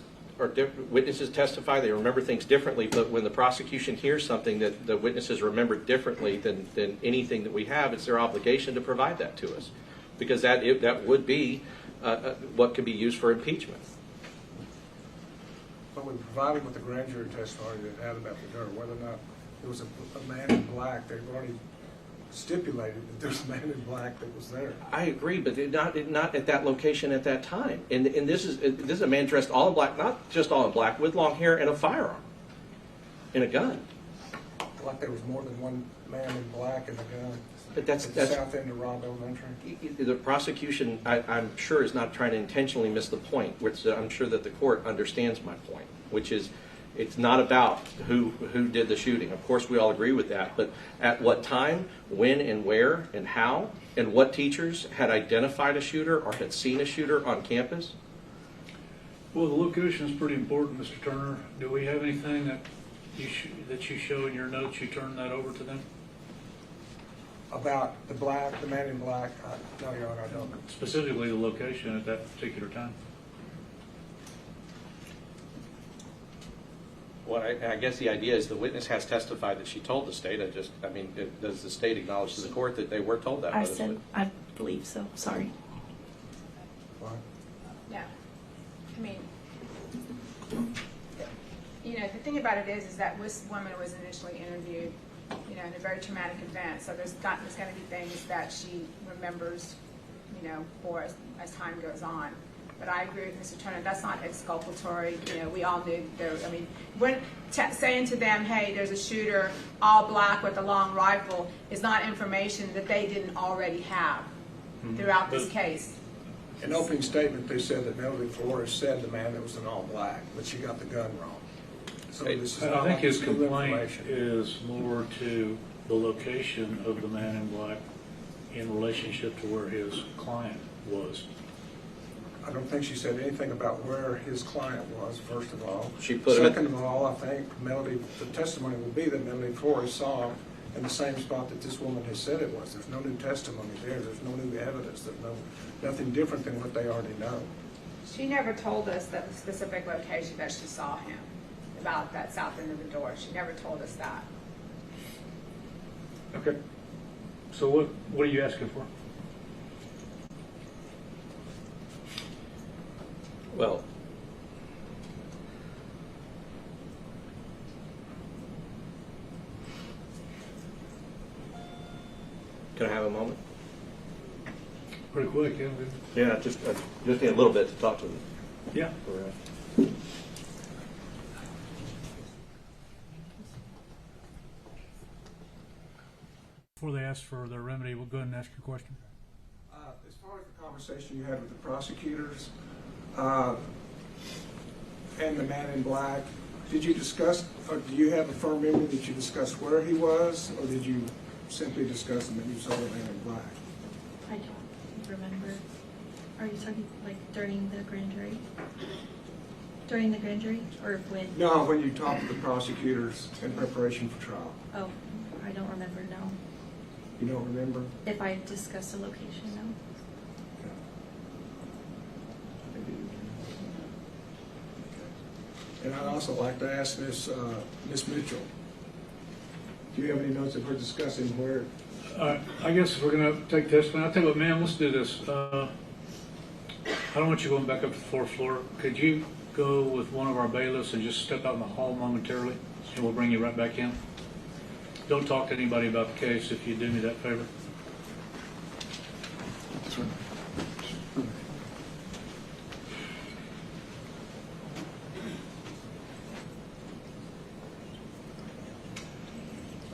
testify, they remember things differently, but when the prosecution hears something that the witnesses remember differently than anything that we have, it's their obligation to provide that to us, because that would be what could be used for impeachment. But we provided with the grand jury testimony that had about the dirt, whether or not there was a man in black, they've already stipulated that there's a man in black that was there. I agree, but not at that location at that time. And this is a man dressed all in black, not just all in black, with long hair and a firearm and a gun. Like there was more than one man in black and a gun. But that's at the south end of Robb Elementary. The prosecution, I'm sure, is not trying to intentionally miss the point, which I'm sure that the court understands my point, which is it's not about who did the shooting. Of course, we all agree with that. But at what time, when and where and how, and what teachers had identified a shooter or had seen a shooter on campus? Well, the location is pretty important, Mr. Turner. Do we have anything that you show in your notes? You turn that over to them? About the man in black, no, Your Honor, I don't. Specifically the location at that particular time? Well, I guess the idea is the witness has testified that she told the state. Does the state acknowledge to the court that they were told that? I said, I believe so. Sorry. What? Yeah. I mean, the thing about it is that this woman was initially interviewed, in a very traumatic event. So there's going to be things that she remembers, for as time goes on. But I agree with Mr. Turner, that's not exculpatory. We all knew there, when saying to them, hey, there's a shooter, all black with a long rifle, is not information that they didn't already have throughout this case. In opening statement, they said that Melody Flores said the man that was in all black, but she got the gun wrong. So this is I think his new complaint information. is more to the location of the man in black in relationship to where his client was. I don't think she said anything about where his client was, first of all. She put Second of all, I think the testimony will be that Melody Flores saw him in the same spot that this woman has said it was. There's no new testimony there. There's no new evidence. There's nothing different than what they already know. She never told us the specific location that she saw him, about that south end of the door. She never told us that. Okay. So what are you asking for? Well, can I have a moment? Pretty quick, yeah. Yeah, just need a little bit to talk to them. Yeah. Before they ask for their remedy, we'll go ahead and ask your question. As far as the conversation you had with the prosecutors and the man in black, did you discuss, or do you have a firm memory that you discussed where he was, or did you simply discuss him and you saw the man in black? I don't remember. Are you talking like during the grand jury? During the grand jury, or when? No, when you talked to the prosecutors in preparation for trial. Oh, I don't remember, no. You don't remember? If I discussed the location, no. And I'd also like to ask Miss Mitchell, Do you have any notes of her discussing where? I guess if we're gonna take testimony, I'll tell you what, ma'am, let's do this. I don't want you going back up to the fourth floor. Could you go with one of our bailiffs and just step out in the hall momentarily, and we'll bring you right back in? Don't talk to anybody about the case if you do me that favor.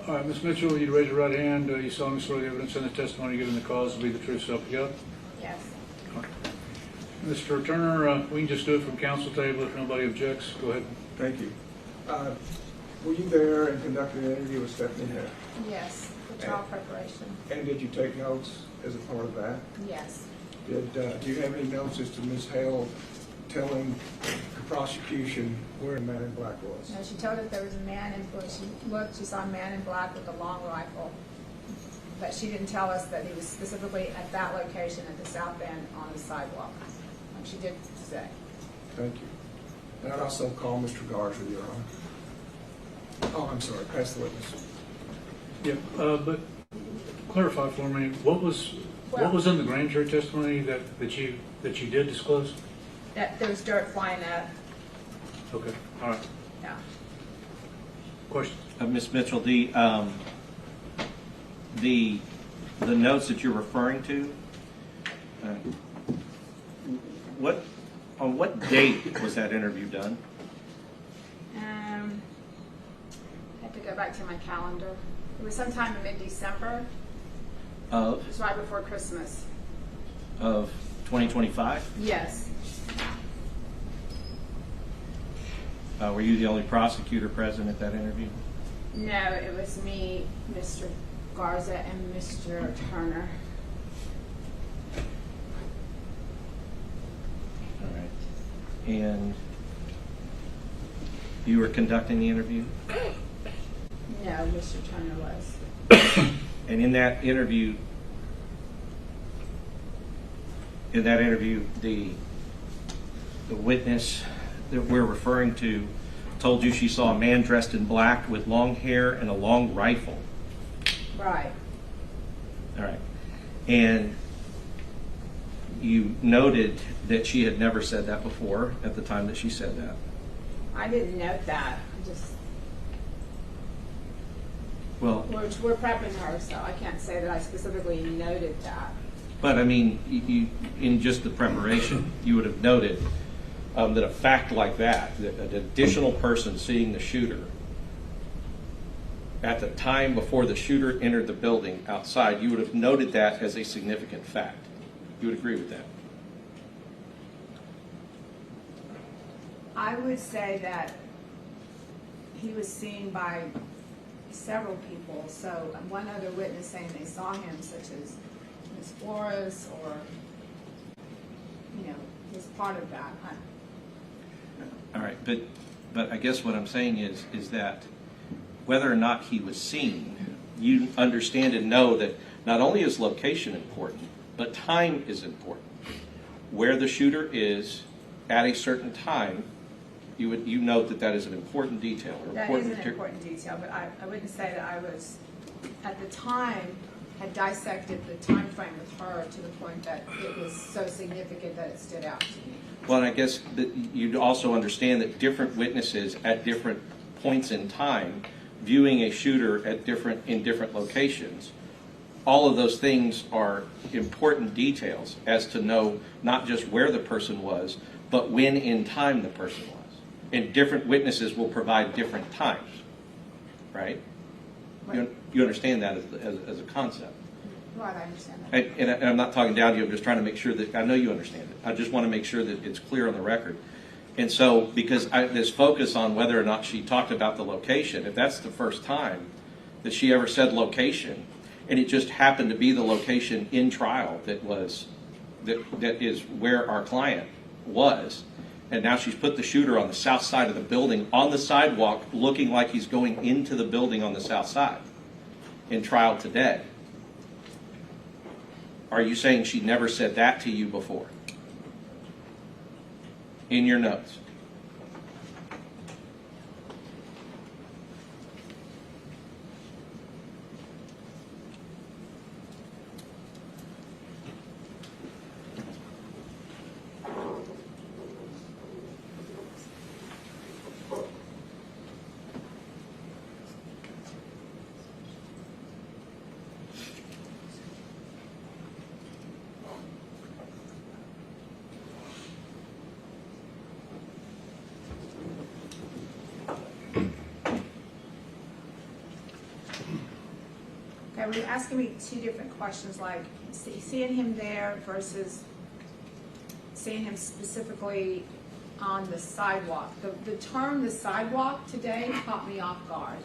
All right, Ms. Mitchell, you'd raise your right hand. You solemnly swear the evidence in the testimony given in the cause will be the truth, self you got? Yes. Mr. Turner, we can just do it from council table if nobody objects. Go ahead. Thank you. Were you there and conducted an interview with Stephanie Hare? Yes, for trial preparation. And did you take notes as a part of that? Yes. Do you have any notes as to Ms. Hale telling the prosecution where a man in black was? No, she told us there was a man in, when she looked, she saw a man in black with a long rifle. But she didn't tell us that he was specifically at that location at the south end on the sidewalk. She did say. Thank you. And I'd also call Mr. Garza, Your Honor. Oh, I'm sorry, pass the witness. Yeah, but clarify for me, what was in the grand jury testimony that you did disclose? That there was dirt flying up. Okay, all right. Yeah. Question? Ms. Mitchell, the notes that you're referring to, on what date was that interview done? I have to go back to my calendar. It was sometime in mid-December. Of? It was right before Christmas. Of 2025? Yes. Were you the only prosecutor present at that interview? No, it was me, Mr. Garza, and Mr. Turner. All right. And you were conducting the interview? No, Mr. Turner was. And in that interview, the witness that we're referring to told you she saw a man dressed in black with long hair and a long rifle. Right. All right. And you noted that she had never said that before at the time that she said that. I didn't note that. I just, Well, we're prepping her, so I can't say that I specifically noted that. but I mean, you in just the preparation, you would have noted that a fact like that an additional person seeing the shooter at the time before the shooter entered the building outside, you would have noted that as a significant fact. You would agree with that? I would say that he was seen by several people. So one other witness saying they saw him, such as Ms. Flores, or, was part of that. All right, but I guess what I'm saying is that whether or not he was seen, you understand and know that not only is location important, but time is important. Where the shooter is at a certain time, you note that that is an important detail. That is an important detail, but I wouldn't say that I was, at the time, had dissected the time frame with her to the point that it was so significant that it stood out to me. Well, and I guess that you'd also understand that different witnesses at different points in time, viewing a shooter in different locations, all of those things are important details as to know not just where the person was, but when in time the person was. And different witnesses will provide different times, right? Right. You understand that as a concept. Right, I understand that. And I'm not talking down to you, I'm just trying to make sure that, I know you understand it. I just want to make sure that it's clear on the record. And so, because this focus on whether or not she talked about the location, if that's the first time that she ever said location, and it just happened to be the location in trial that is where our client was, and now she's put the shooter on the south side of the building, on the sidewalk, looking like he's going into the building on the south side in trial today. Are you saying she never said that to you before? In your notes? are you asking me two different questions, like seeing him there versus seeing him specifically on the sidewalk? The term "the sidewalk" today caught me off guard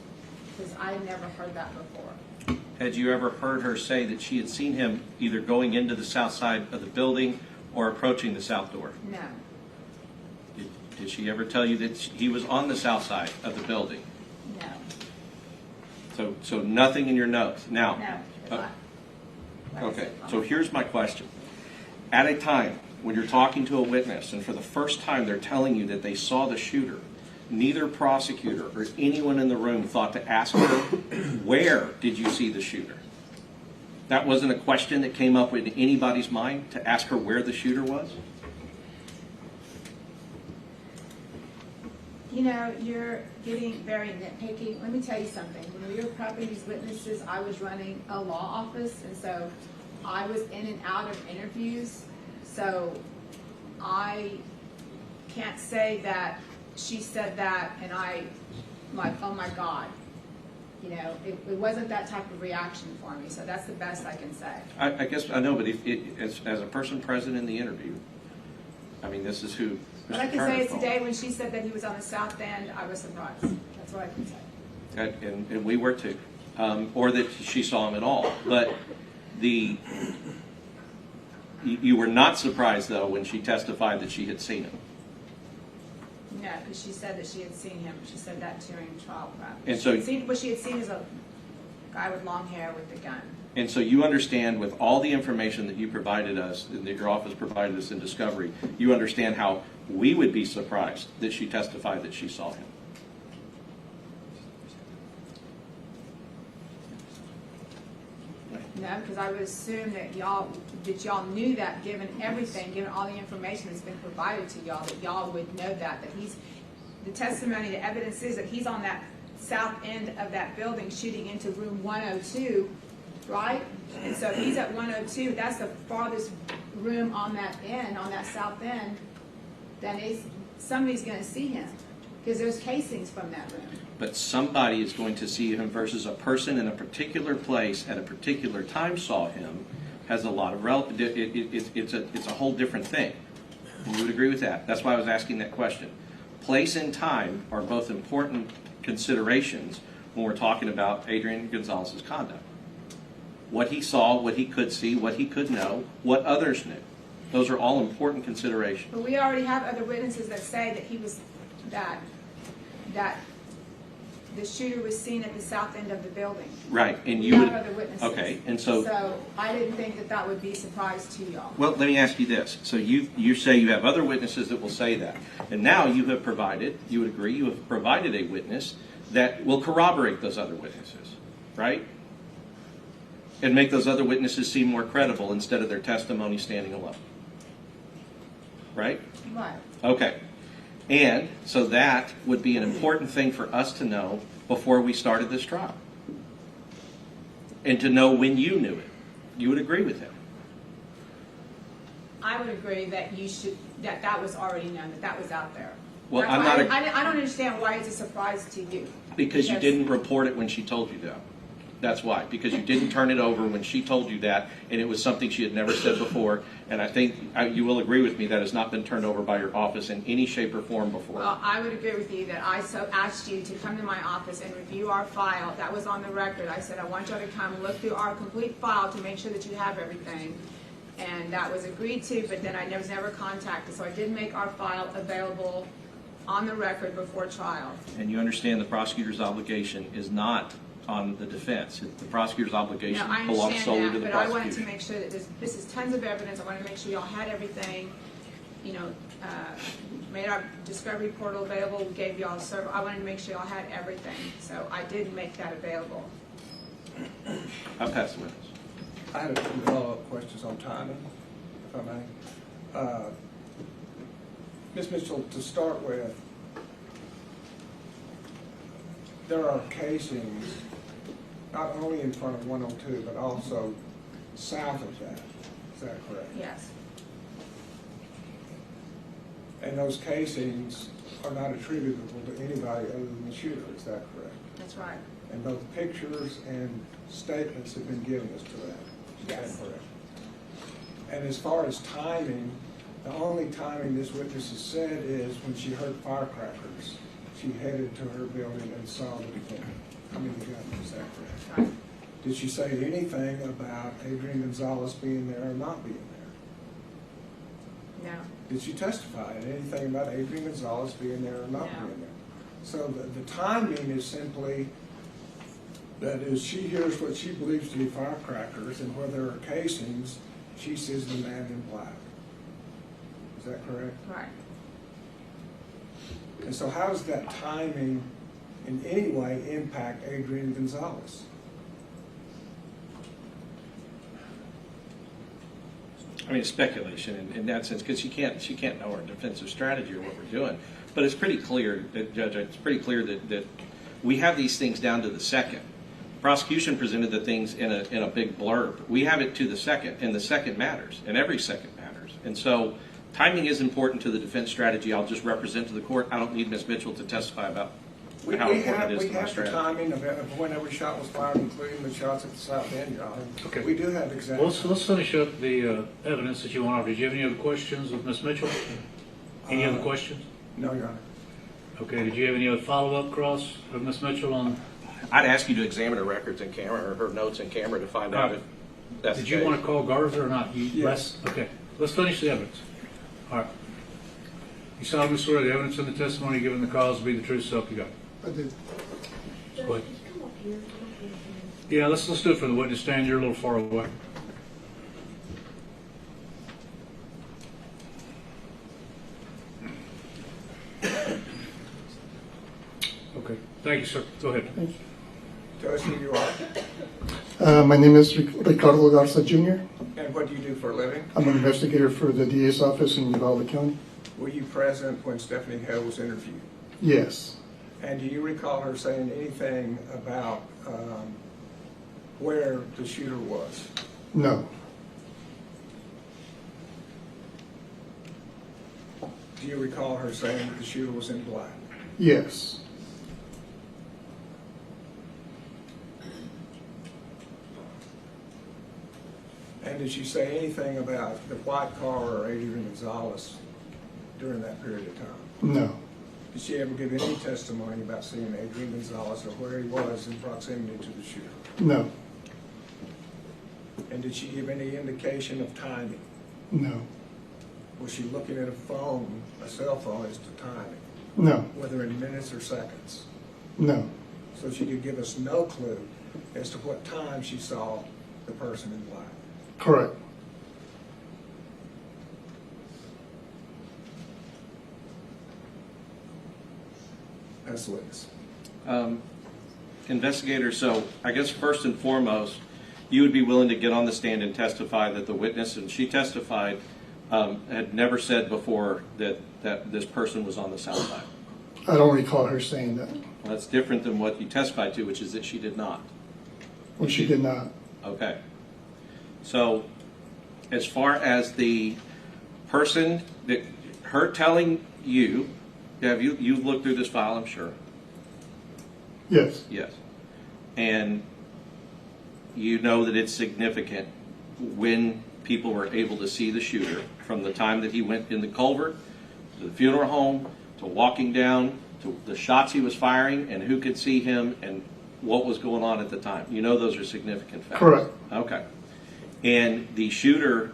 because I had never heard that before. Had you ever heard her say that she had seen him either going into the south side of the building or approaching the south door? No. Did she ever tell you that he was on the south side of the building? No. So nothing in your notes. Now, No. Like I okay, said, so here's my question. At a time when you're talking to a witness and for the first time they're telling you that they saw the shooter, neither prosecutor or anyone in the room thought to ask her, where did you see the shooter? That wasn't a question that came up in anybody's mind to ask her where the shooter was? You know, you're getting very nitpicky. Let me tell you something. When we were prepping these witnesses, I was running a law office, and so I was in and out of interviews. So I can't say that she said that and I, like, oh my God. You know, it wasn't that type of reaction for me. So that's the best I can say. I guess I know, but as a person present in the interview, I mean, this is who. What I can say is today when she said that he was on the south end, I was surprised. That's what I can say. And we were too, or that she saw him at all. But you were not surprised though when she testified that she had seen him. No, because she said that she had seen him. She said that during trial prep. And so, what she had seen is a guy with long hair with a gun. And so you understand, with all the information that you provided us, that your office provided us in discovery, you understand how we would be surprised that she testified that she saw him. No, because I would assume that y'all knew that, given everything, given all the information that's been provided to y'all, that y'all would know that he's, the testimony, the evidence is that he's on that south end of that building shooting into room 102, right? And so if he's at 102, that's the farthest room on that end, on that south end, then somebody's going to see him because there's casings from that room. But somebody is going to see him versus a person in a particular place at a particular time saw him has a lot of relevance. It's a whole different thing. And you would agree with that. That's why I was asking that question. Place and time are both important considerations when we're talking about Adrian Gonzales' conduct. What he saw, what he could see, what he could know, what others knew. Those are all important considerations. But we already have other witnesses that say that he was, that the shooter was seen at the south end of the building. Right, and we you would. have other witnesses. Okay, and so I didn't think that that would be a surprise to y'all. Well, let me ask you this. So you say you have other witnesses that will say that. And now you have provided, you would agree, you have provided a witness that will corroborate those other witnesses, right? And make those other witnesses seem more credible instead of their testimony standing alone. Right? Right. Okay. And so that would be an important thing for us to know before we started this trial. And to know when you knew it. You would agree with him. I would agree that you should, that was already known, that was out there. Well, I don't understand why it's a surprise to you. Because you didn't report it when she told you that. That's why. Because you didn't turn it over when she told you that, and it was something she had never said before. And I think you will agree with me that has not been turned over by your office in any shape or form before. Well, I would agree with you that I so asked you to come to my office and review our file. That was on the record. I said, I want you to come look through our complete file to make sure that you have everything. And that was agreed to, but then I was never contacted. So I did make our file available on the record before trial. And you understand the prosecutor's obligation is not on the defense. The prosecutor's obligation belongs solely to the prosecutor. But I wanted to make sure that this is tons of evidence. I wanted to make sure y'all had everything. You know, made our discovery portal available. We gave y'all a server. I wanted to make sure y'all had everything. So I did make that available. I'll pass the witness. I had a few follow-up questions on timing, if I may. Ms. Mitchell, to start with, there are casings not only in front of 102, but also south of that. Is that correct? Yes. And those casings are not attributable to anybody other than the shooter, is that correct? That's right. And both pictures and statements have been given as to that. Is Yes. that correct? And as far as timing, the only timing this witness has said is when she heard firecrackers, she headed to her building and saw the defendant. I mean, the gun, is that correct? Right. Did she say anything about Adrian Gonzales being there or not being there? No. Did she testify at anything about Adrian Gonzales being there or not No. being there? So the timing is simply, that is, she hears what she believes to be firecrackers, and where there are casings, she sees the man in black. Is that correct? Right. And so how does that timing in any way impact Adrian Gonzales? I mean, it's speculation in that sense, because she can't know our defensive strategy or what we're doing. But it's pretty clear, Judge, it's pretty clear that we have these things down to the second. Prosecution presented the things in a big blurb. We have it to the second, and the second matters, and every second matters. And so timing is important to the defense strategy. I'll just represent to the court. I don't need Ms. Mitchell to testify about how important it is to my We have the strategy. timing of when every shot was fired, including the shots at the south end, Your Honor. Okay. We do have exact. Well, let's finish up the evidence that you want. Did you have any other questions with Ms. Mitchell? Any other questions? No, Your Honor. Okay, did you have any other follow-up cross of Ms. Mitchell on? I'd ask you to examine her records in camera, or her notes in camera, to find out if that's Did the you case. want to call Garza or not? Yes. Okay, let's finish the evidence. All right. You solemnly swear the evidence in the testimony given the cause to be the truth, self you got. I did. Go ahead. Yeah, let's do it for the witness stand. You're a little far away. Okay, thank you, sir. Go ahead. Tell us who you are My name is Ricardo Garza Jr. and what do you do for a living. I'm an investigator for the DA's office in Uvalde County. Were you present when Stephanie Hale was interviewed? Yes. And do you recall her saying anything about where the shooter was? No. Do you recall her saying that the shooter was in black? Yes. And did she say anything about the white car or Adrian Gonzales during that period of time? No. Did she ever give any testimony about seeing Adrian Gonzales or where he was in proximity to the shooter? No. And did she give any indication of timing? No. Was she looking at a phone, a cell phone, as to timing, No. whether in minutes or seconds? No. So she could give us no clue as to what time she saw the person in black. Correct. As the witness. Investigator, so I guess first and foremost, you would be willing to get on the stand and testify that the witness, and she testified, had never said before that this person was on the south side. I don't recall her saying that. Well, that's different than what you testified to, which is that she did not. Well, she did not. Okay. So as far as the person, that her telling you, you've looked through this file, I'm sure. Yes. Yes. And you know that it's significant when people were able to see the shooter from the time that he went in the culvert to the funeral home to walking down to the shots he was firing and who could see him and what was going on at the time. You know those are significant facts. Correct. Okay. And the shooter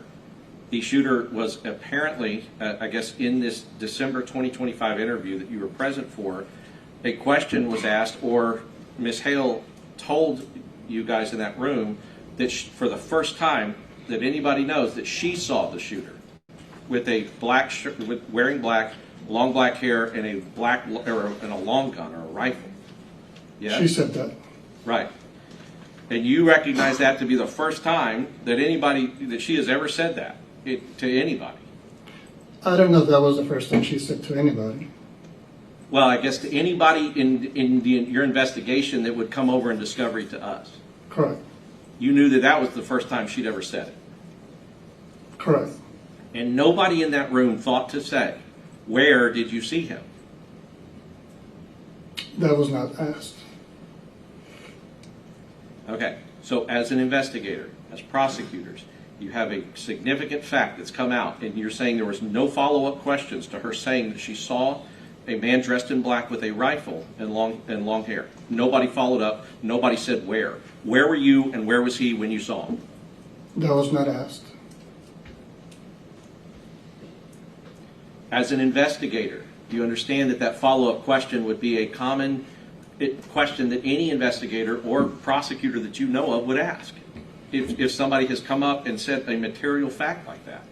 was apparently, I guess in this December 2025 interview that you were present for, a question was asked, or Ms. Hale told you guys in that room that for the first time that anybody knows that she saw the shooter with a black shirt, wearing black, long black hair, and a black and a long gun or a rifle. Yes? She said that. Right. And you recognize that to be the first time that she has ever said that to anybody. I don't know if that was the first time she said to anybody. Well, I guess to anybody in your investigation that would come over in discovery to us. Correct. You knew that was the first time she'd ever said it. Correct. And nobody in that room thought to say, where did you see him? That was not asked. Okay, so as an investigator, as prosecutors, you have a significant fact that's come out, and you're saying there was no follow-up questions to her saying that she saw a man dressed in black with a rifle and long hair. Nobody followed up. Nobody said where. Where were you and where was he when you saw him? That was not asked. As an investigator, do you understand that that follow-up question would be a common question that any investigator or prosecutor that you know of would ask if somebody has come up and said a material fact like that?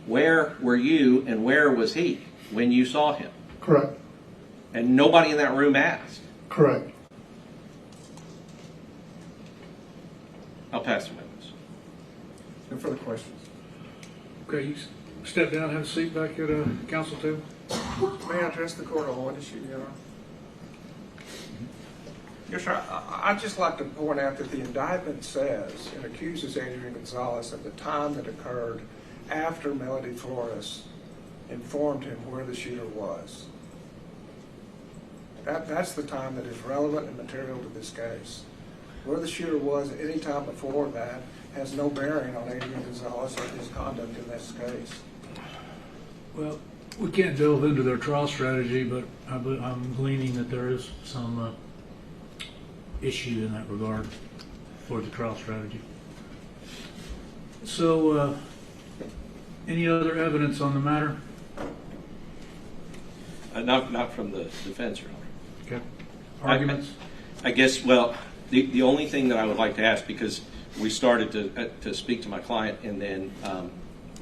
Where were you and where was he when you saw him? Correct. And nobody in that room asked. Correct. I'll pass the witness. No further questions. Okay, you step down, have a seat back at council table. May I address the court on one issue, Your Honor? Yes, sir. I'd just like to point out that the indictment says and accuses Adrian Gonzales of the time that occurred after Melody Flores informed him where the shooter was. That's the time that is relevant and material to this case. Where the shooter was at any time before that has no bearing on Adrian Gonzales or his conduct in this case. Well, we can't delve into their trial strategy, but I'm gleaning that there is some issue in that regard for the trial strategy. So, any other evidence on the matter? Not from the defense, Your Honor. Okay. Arguments? I guess, well, the only thing that I would like to ask, because we started to speak to my client and then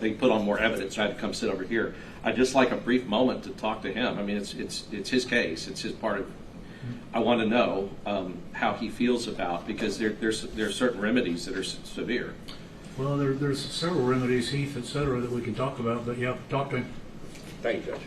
they put on more evidence, so I had to come sit over here. I'd just like a brief moment to talk to him. I mean, it's his case. It's his part of. I want to know how he feels about, because there's certain remedies that are severe. Well, there's several remedies, Heath, et cetera, that we can talk about, but yeah, talk to him. Thank you, Judge.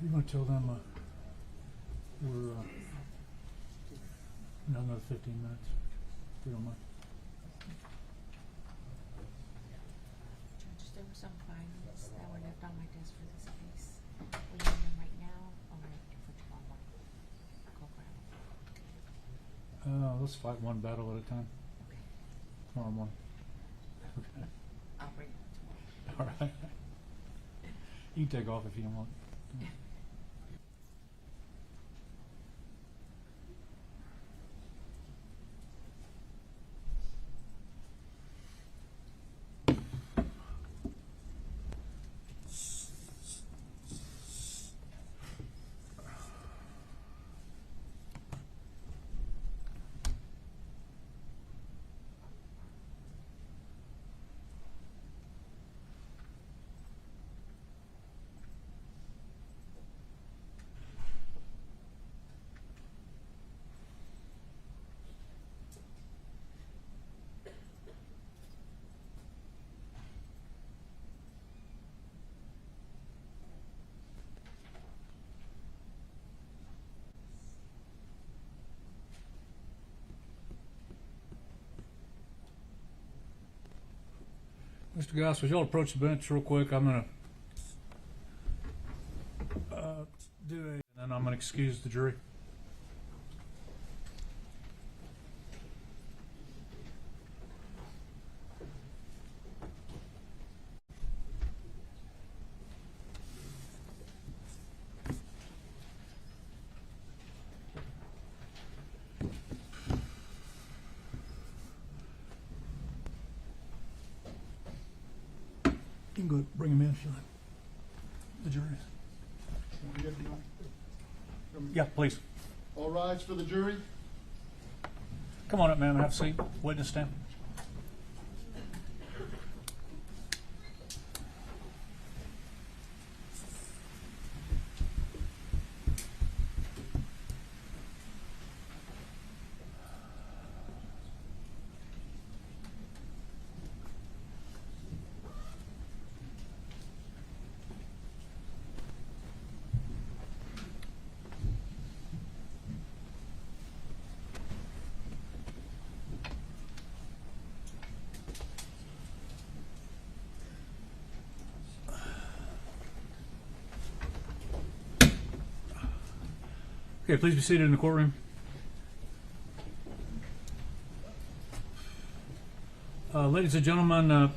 You want to tell them we're another 15 minutes, if you don't mind. Judge, there were some findings that were left on my desk for this case. We have them right now, or I have to put them on one. Go grab them. Let's fight one battle at a time. Okay. Tomorrow morning. Okay. I'll bring them tomorrow. All right. You can take off if you don't want. Mr. Goss, would y'all approach the bench real quick? I'm going to and then I'm going to excuse the jury. You can go bring him in if you like. The jury. Yeah, please. All rise for the jury. Come on up, ma'am. Have a seat. Witness stand. Okay, please be seated in the courtroom. Ladies and gentlemen,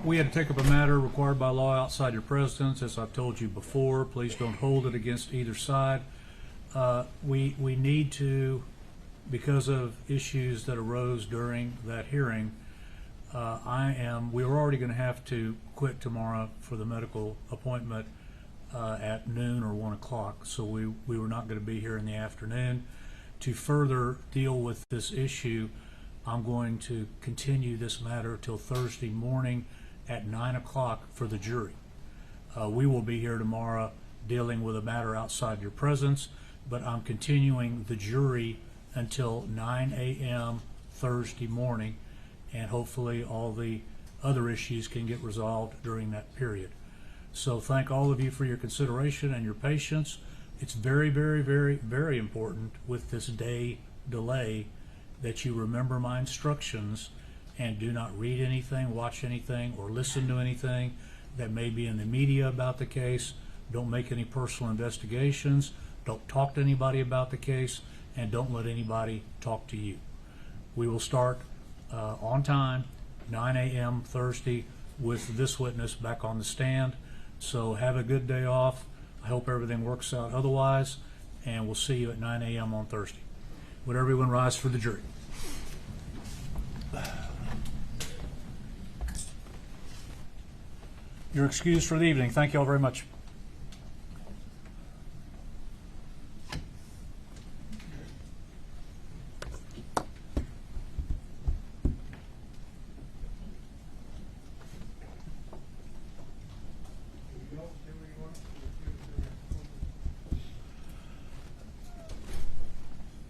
we had to take up a matter required by law outside your presence. As I've told you before, please don't hold it against either side. We need to, because of issues that arose during that hearing, we're already going to have to quit tomorrow for the medical appointment at noon or 1 o'clock. So we were not going to be here in the afternoon. To further deal with this issue, I'm going to continue this matter till Thursday morning at 9 o'clock for the jury. We will be here tomorrow dealing with a matter outside your presence, but I'm continuing the jury until 9 a.m. Thursday morning, and hopefully all the other issues can get resolved during that period. So thank all of you for your consideration and your patience. It's very, very, very, very important with this day delay that you remember my instructions and do not read anything, watch anything, or listen to anything that may be in the media about the case. Don't make any personal investigations. Don't talk to anybody about the case, and don't let anybody talk to you. We will start on time, 9 a.m. Thursday, with this witness back on the stand. So have a good day off. I hope everything works out otherwise, and we'll see you at 9 a.m. on Thursday. Would everyone rise for the jury? You're excused for the evening. Thank you all very much.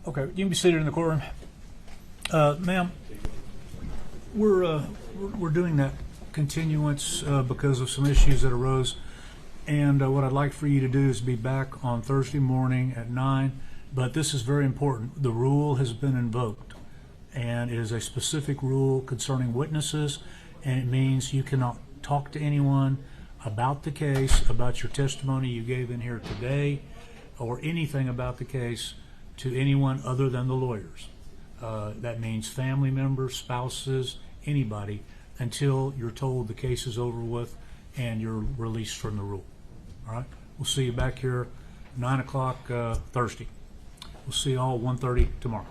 Okay, you can be seated in the courtroom. Ma'am, we're doing that continuance because of some issues that arose, and what I'd like for you to do is be back on Thursday morning at 9, but this is very important. The rule has been invoked, and it is a specific rule concerning witnesses, and it means you cannot talk to anyone about the case, about your testimony you gave in here today, or anything about the case to anyone other than the lawyers. That means family members, spouses, anybody, until you're told the case is over with and you're released from the rule. All right? We'll see you back here 9 o'clock Thursday. We'll see you all 1:30 tomorrow.